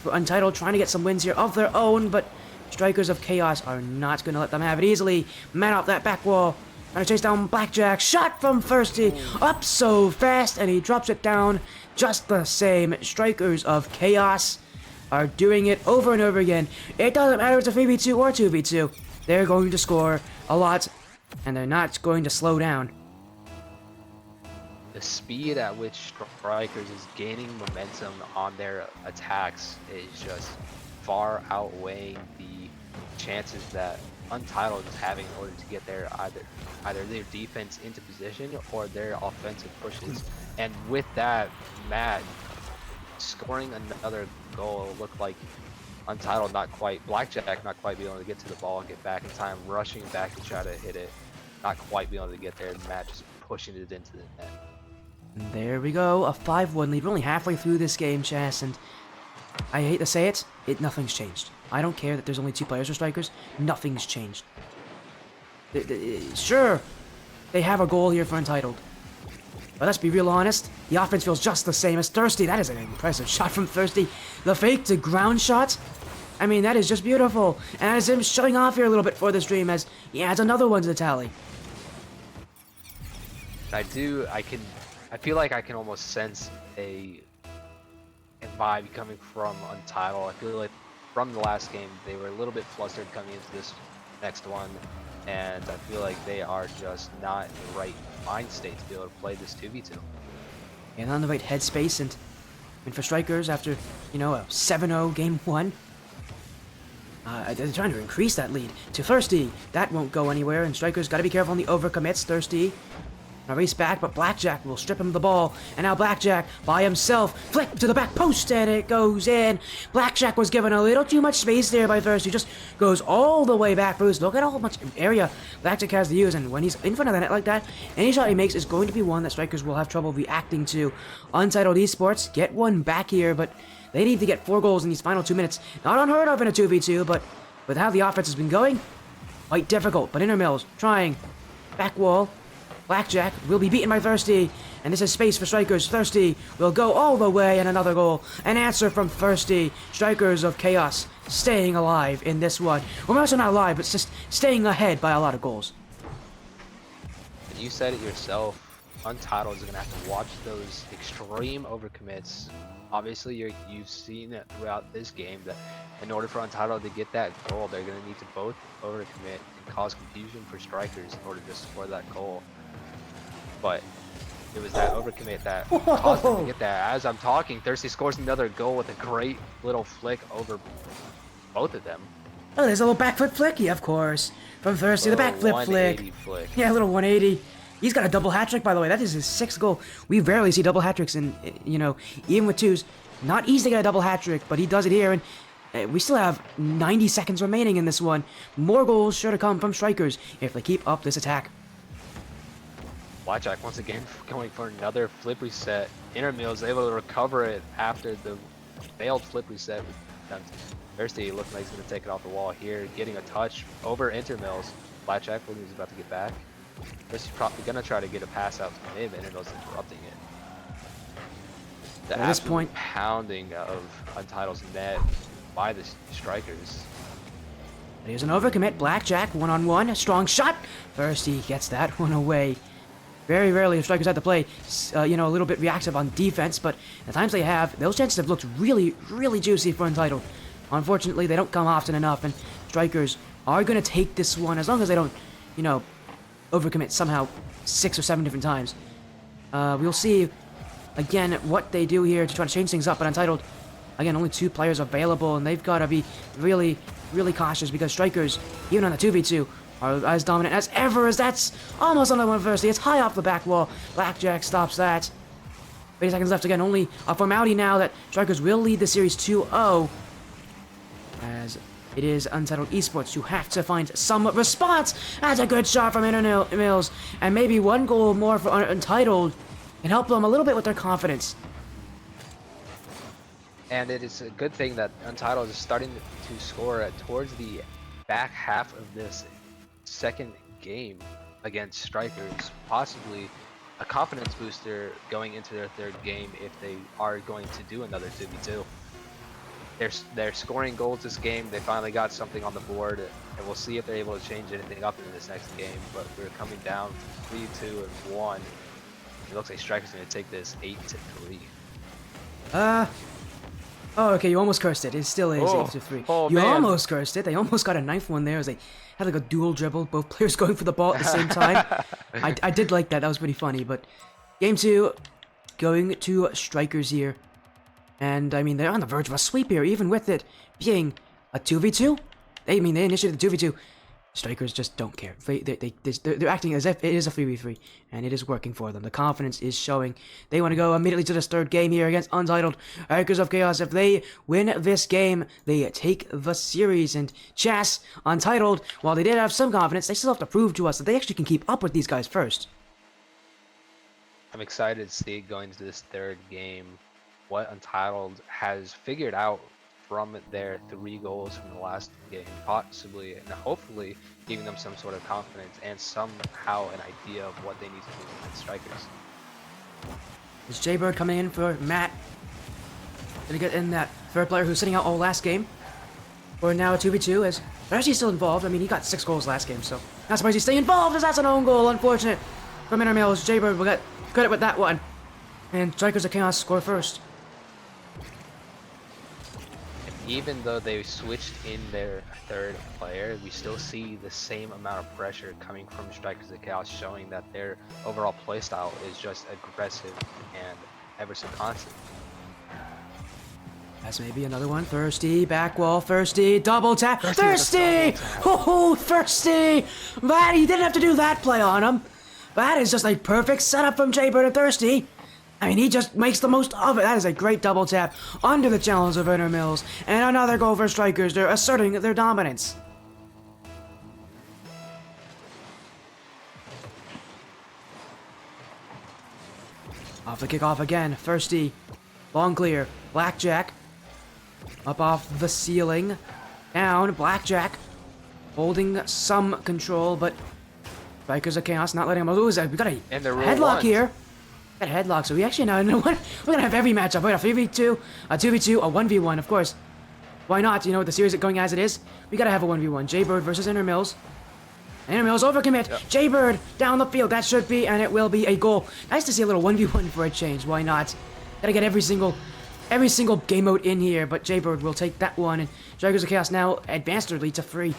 for Untitled, trying to get some wins here of their own. But Strikers of Chaos are not going to let them have it easily. Matt off that back wall. Trying to chase down Blackjack. Shot from Thirsty. Up so fast, and he drops it down just the same. Strikers of Chaos are doing it over and over again. It doesn't matter if it's a 3v2 or 2v2. They're going to score a lot, and they're not going to slow down.
The speed at which Strikers is gaining momentum on their attacks is just far outweighing the chances that Untitled is having in order to get their either their defense into position or their offensive pushes. And with that, Matt scoring another goal looked like Untitled Blackjack not quite being able to get to the ball and get back in time, rushing back to try to hit it, not quite being able to get there, and Matt just pushing it into the net.
There we go, a 5-1 lead. We're only halfway through this game, Chess, and I hate to say it, nothing's changed. I don't care that there's only 2 players for Strikers. Nothing's changed. Sure, they have a goal here for Untitled. But let's be real honest, the offense feels just the same as Thirsty. That is an impressive shot from Thirsty. The fake to ground shot, I mean, that is just beautiful. And as him showing off here a little bit for the stream as he adds another one to the tally.
I feel like I can almost sense a vibe coming from Untitled. I feel like from the last game, they were a little bit flustered coming into this next one, and I feel like they are just not in the right mind state to be able to play this 2v2.
And on the right headspace, and for Strikers, after, a 7-0 game 1, they're trying to increase that lead to Thirsty. That won't go anywhere, and Strikers got to be careful on the overcommits. Thirsty a race back, but Blackjack will strip him of the ball. And now Blackjack, by himself, flick to the back post, and it goes in. Blackjack was given a little too much space there by Thirsty. Just goes all the way back. Bruce, look at how much area Blackjack has to use. And when he's in front of the net like that, any shot he makes is going to be one that Strikers will have trouble reacting to. Untitled Esports get one back here, but they need to get 4 goals in these final 2 minutes. Not unheard of in a 2v2, but with how the offense has been going, quite difficult. But Mills trying. Back wall. Blackjack will be beaten by Thirsty, and this is space for Strikers. Thirsty will go all the way, and another goal. An answer from Thirsty. Strikers of Chaos staying alive in this one. Well, also not alive, but just staying ahead by a lot of goals.
And you said it yourself, Untitled is going to have to watch those extreme overcommits. Obviously, you've seen it throughout this game that in order for Untitled to get that goal, they're going to need to both overcommit and cause confusion for Strikers in order to score that goal. But it was that overcommit that caused them to get that. As I'm talking, Thirsty scores another goal with a great little flick over both of them.
Oh, there's a little backflip flick? Yeah, of course. From Thirsty, the backflip flick. Yeah, a little 180. He's got a double hat-trick, by the way. That is his 6th goal. We rarely see double hat-tricks, and, even with 2s. Not easy to get a double hat-trick, but he does it here, and we still have 90 seconds remaining in this one. More goals sure to come from Strikers if they keep up this attack.
Blackjack once again going for another flip reset. Mills able to recover it after the failed flip reset. Thirsty looking like he's going to take it off the wall here, getting a touch over Mills. Blackjack when he's about to get back. Thirsty's probably going to try to get a pass out to him, and Mills interrupting it. The
At this point,
pounding of Untitled's net by the Strikers.
Here's an overcommit. Blackjack, 1-on-1, a strong shot. Thirsty gets that one away. Very rarely have Strikers had to play, a little bit reactive on defense, but the times they have, those chances have looked really, really juicy for Untitled. Unfortunately, they don't come often enough, and Strikers are going to take this one as long as they don't, overcommit somehow 6 or 7 different times. We'll see, again, what they do here to try to change things up, but Untitled, again, only 2 players available, and they've got to be really, really cautious because Strikers, even on the 2v2, are as dominant as ever, as that's almost another one for Thirsty. It's high off the back wall. Blackjack stops that. 30 seconds left again. Only a formality now that Strikers will lead the series 2-0. As It is Untitled Esports who have to find some response. That's a good shot from Mills, and maybe one goal more for Untitled can help them a little bit with their confidence.
And it is a good thing that Untitled is starting to score towards the back half of this second game against Strikers, possibly a confidence booster going into their third game if they are going to do another 2v2. They're scoring goals this game. They finally got something on the board, and we'll see if they're able to change anything up in this next game. But we're coming down 3-2 and 1. It looks like Strikers going to take this 8-3.
Oh, okay, you almost cursed it. It still is 8-3.
Oh,
you
man.
almost cursed it. They almost got a ninth one there as they had like a dual dribble, both players going for the ball at the same time. I did like that. That was pretty funny. But game 2, going to Strikers here. And, I mean, they're on the verge of a sweep here, even with it being a 2v2. They initiated the 2v2. Strikers just don't care. They're acting as if it is a 3v3, and it is working for them. The confidence is showing. They want to go immediately to this third game here against Untitled Strikers of Chaos. If they win this game, they take the series. And Chass, Untitled, while they did have some confidence, they still have to prove to us that they actually can keep up with these guys first.
I'm excited to see going to this third game what Untitled has figured out from their 3 goals from the last game, possibly and hopefully giving them some sort of confidence and somehow an idea of what they need to do against Strikers.
It's Jaybird coming in for Matt. Gonna get in that third player who's sitting out all last game. We're now a 2v2 as Thirsty's still involved. I mean, he got 6 goals last game, so not surprised he's staying involved as that's an own goal. Unfortunate from Mills. Jaybird will get credit with that one. And Strikers of Chaos score first.
Even though they switched in their third player, we still see the same amount of pressure coming from Strikers of Chaos, showing that their overall playstyle is just aggressive and ever so constant.
That's maybe another one. Thirsty, back wall, Thirsty, double tap. Thirsty! Oh, Thirsty! That, he didn't have to do that play on him. That is just a perfect setup from Jaybird and Thirsty. I mean, he just makes the most of it. That is a great double tap under the challenge of Mills. And another goal for Strikers. They're asserting their dominance. Off the kickoff again. Thirsty. Long clear. Blackjack. Up off the ceiling. Down. Blackjack. Holding some control, but Strikers of Chaos not letting him lose. We got a headlock here. Got a headlock, so we actually now know what we're gonna have every matchup. We got a 3v2, a 2v2, a 1v1, of course. Why not? You know, with the series going as it is, we gotta have a 1v1. Jaybird versus Mills. Mills overcommit. Yep. Jaybird down the field. That should be, and it will be a goal. Nice to see a little 1v1 for a change. Why not? Gotta get every single game mode in here, but Jaybird will take that one. And Strikers of Chaos now advanced their lead to 3.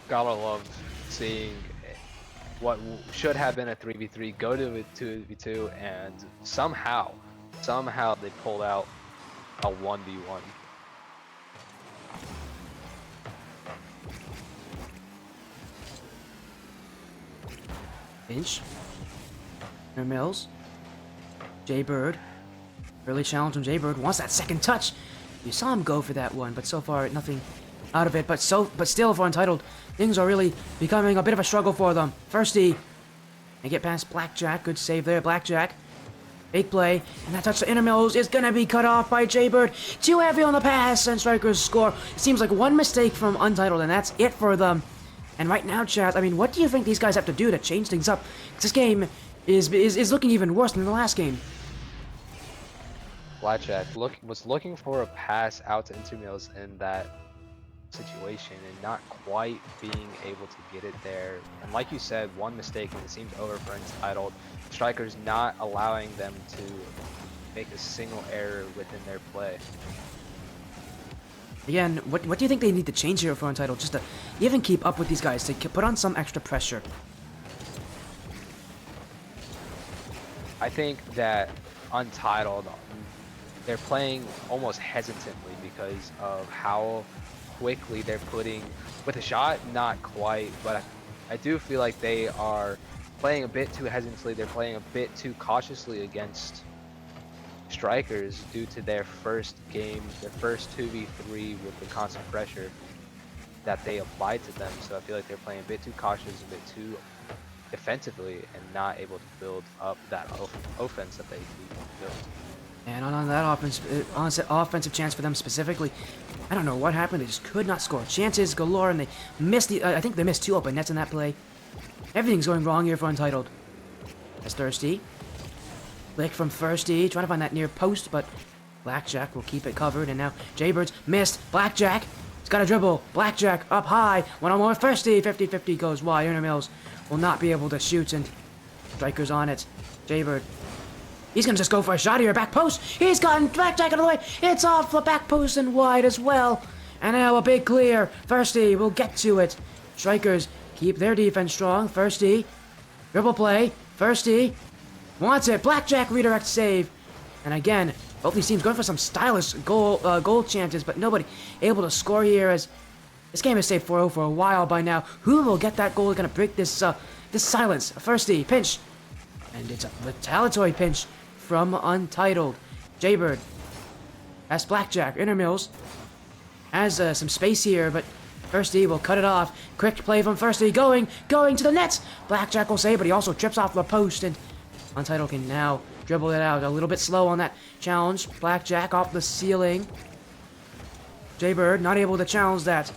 Gotta love seeing what should have been a 3v3 go to a 2v2, and somehow they pulled out a 1v1.
Finch. Mills. Jaybird. Early challenge from Jaybird. Wants that second touch. You saw him go for that one, but so far nothing out of it. But still for Untitled, things are really becoming a bit of a struggle for them. Thirsty. They get past Blackjack. Good save there, Blackjack. Big play. And that touch to Mills is going to be cut off by Jaybird. Too heavy on the pass, and Strikers score. It seems like one mistake from Untitled, and that's it for them. And right now, chat, I mean, what do you think these guys have to do to change things up? 'Cause this game is looking even worse than the last game.
Blackjack was looking for a pass out to Mills in that situation and not quite being able to get it there. And like you said, one mistake and it seems over for Untitled. Strikers not allowing them to make a single error within their play.
Again, what do you think they need to change here for Untitled? Just to even keep up with these guys, to put on some extra pressure.
I think that Untitled, they're playing almost hesitantly because of how quickly they're putting with a shot, not quite, but I do feel like they are playing a bit too hesitantly. They're playing a bit too cautiously against Strikers, due to their first game, their first 2v3 with the constant pressure that they applied to them. So I feel like they're playing a bit too cautious, a bit too defensively, and not able to build up that offense that they need to build.
And on that offensive chance for them specifically, I don't know what happened. They just could not score. Chances galore, and they missed the. I think they missed 2 open nets in that play. Everything's going wrong here for Untitled. That's Thirsty. Flick from Thirsty, trying to find that near post, but Blackjack will keep it covered. And now Jaybird's missed. Blackjack, he's got a dribble. Blackjack up high. One-on-one. Thirsty. 50-50 goes wide. Mills will not be able to shoot, and Striker's on it. Jaybird. He's gonna just go for a shot here. Back post. He's gotten Blackjack out of the way. It's off the back post and wide as well. And now a big clear. Thirsty will get to it. Strikers keep their defense strong. Thirsty. Dribble play. Thirsty. Wants it. Blackjack redirect save. And again, both these teams going for some stylish goal chances, but nobody able to score here as this game has stayed 4-0 for a while by now. Who will get that goal? Gonna break this this silence. Thirsty. Pinch. And it's a retaliatory pinch from Untitled. Jaybird has Blackjack. Mills has some space here, but Thirsty will cut it off. Quick play from Thirsty. Going to the net. Blackjack will save, but he also trips off the post, and Untitled can now dribble it out. A little bit slow on that challenge. Blackjack off the ceiling. Jaybird not able to challenge that.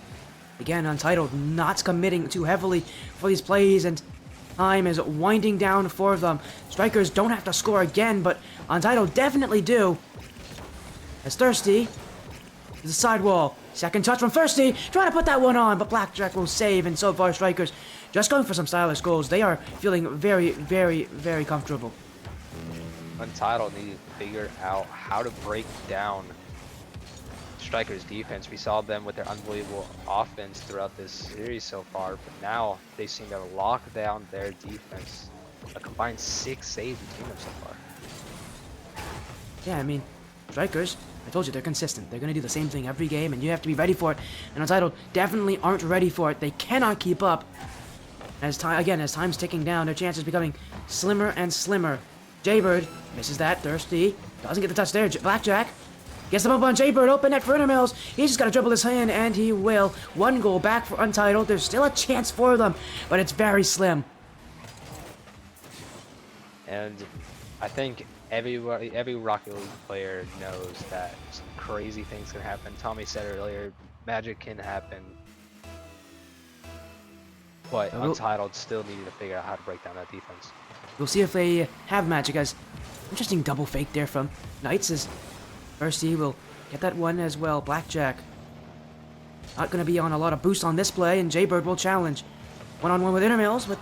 Again, Untitled not committing too heavily for these plays, and time is winding down for them. Strikers don't have to score again, but Untitled definitely do. As Thirsty is the sidewall. Second touch from Thirsty, trying to put that one on, but Blackjack will save, and so far Strikers just going for some stylish goals. They are feeling very, very, very comfortable.
Untitled needed to figure out how to break down Strikers' defense. We saw them with their unbelievable offense throughout this series so far, but now they seem to lock down their defense. A combined 6 saves between them so far.
Yeah, I mean, Strikers, I told you, they're consistent. They're going to do the same thing every game, and you have to be ready for it. And Untitled definitely aren't ready for it. They cannot keep up. As time's ticking down, their chances becoming slimmer and slimmer. Jaybird misses that. Thirsty doesn't get the touch there. Blackjack gets the bump on Jaybird. Open net for Mills. He's just got to dribble his hand, and he will. 1 goal back for Untitled. There's still a chance for them, but it's very slim.
And I think every Rocket League player knows that some crazy things can happen. Tommy said earlier, magic can happen. But Untitled still needed to figure out how to break down that defense.
We'll see if they have magic. As interesting double fake there from Knights, as Thirsty will get that one as well. Blackjack not going to be on a lot of boost on this play, and Jaybird will challenge. 1-on-1 with Mills, but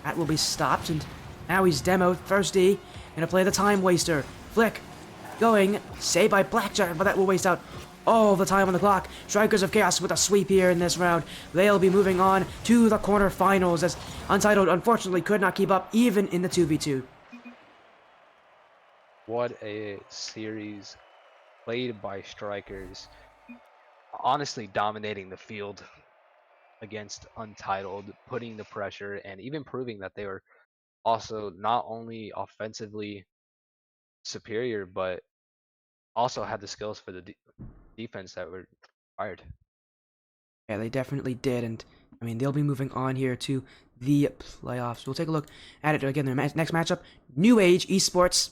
that will be stopped, and now he's demoed. Thirsty gonna play the time waster. Flick going, saved by Blackjack, but that will waste out all the time on the clock. Strikers of Chaos with a sweep here in this round. They'll be moving on to the quarterfinals, as Untitled unfortunately could not keep up even in the 2v2.
What a series played by Strikers. Honestly dominating the field against Untitled, putting the pressure, and even proving that they were also not only offensively superior, but also had the skills for the defense that were required.
Yeah, they definitely did, and I mean, they'll be moving on here to the playoffs. We'll take a look at it again. Their next matchup, New Age Esports.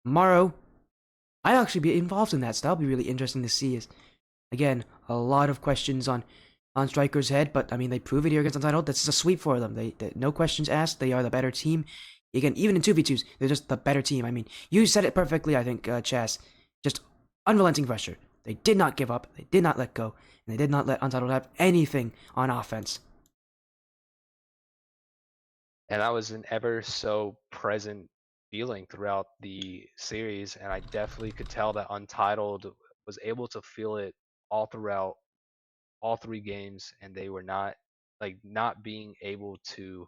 Tomorrow, I'd actually be involved in that, so that'll be really interesting to see. Is again, a lot of questions on Striker's head, but I mean, they prove it here against Untitled. This is a sweep for them. They no questions asked. They are the better team. Again, even in 2v2s, they're just the better team. I mean, you said it perfectly, I think, Chess. Just unrelenting pressure. They did not give up. They did not let go. And they did not let Untitled have anything on offense.
And that was an ever so present feeling throughout the series, and I definitely could tell that Untitled was able to feel it all throughout all 3 games, and they were not being able to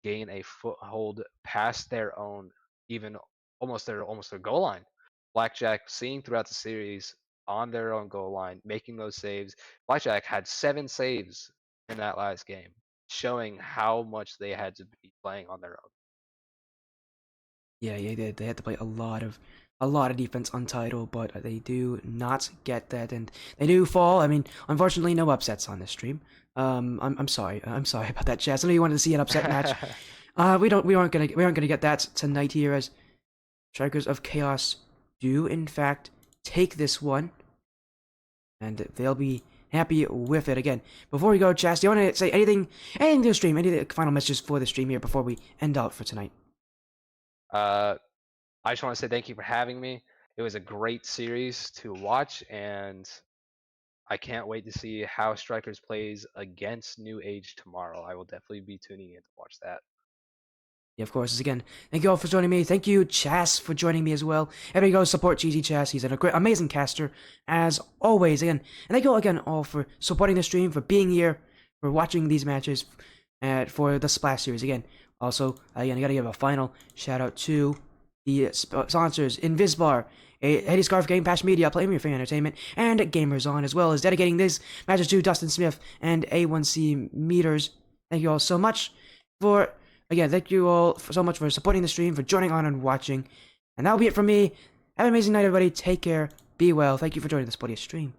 gain a foothold past their own, even almost their goal line. Blackjack seeing throughout the series on their own goal line, making those saves. Blackjack had 7 saves in that last game, showing how much they had to be playing on their own.
Yeah, yeah, they had to play a lot of defense Untitled, but they do not get that, and they do fall. I mean, unfortunately, no upsets on this stream. I'm sorry. I'm sorry about that, Chaz. I know you wanted to see an upset match. We aren't gonna get that tonight here, as Strikers of Chaos do in fact take this one, and they'll be happy with it. Again, before we go, Chaz, do you want to say anything to the stream? Any final messages for the stream here before we end out for tonight?
I just want to say thank you for having me. It was a great series to watch, and I can't wait to see how Strikers plays against New Age tomorrow. I will definitely be tuning in to watch that.
Yeah, of course. Again, thank you all for joining me. Thank you, Chass, for joining me as well. Everybody go support CheesyChass. He's a great, amazing caster, as always. Again, and thank you all again all for supporting the stream, for being here, for watching these matches, for the Splash Series. Again, also, again, I gotta give a final shout out to the sponsors, Invisbar, Eddie Scarf, Game Pass Media, Play Me Free Entertainment, and Gamers On, as well as dedicating these matches to Dustin Smith and A1C Meters. Thank you all so much for. Again, thank you all so much for supporting the stream, for joining on and watching. And that'll be it from me. Have an amazing night, everybody. Take care. Be well. Thank you for joining the Spottiest stream.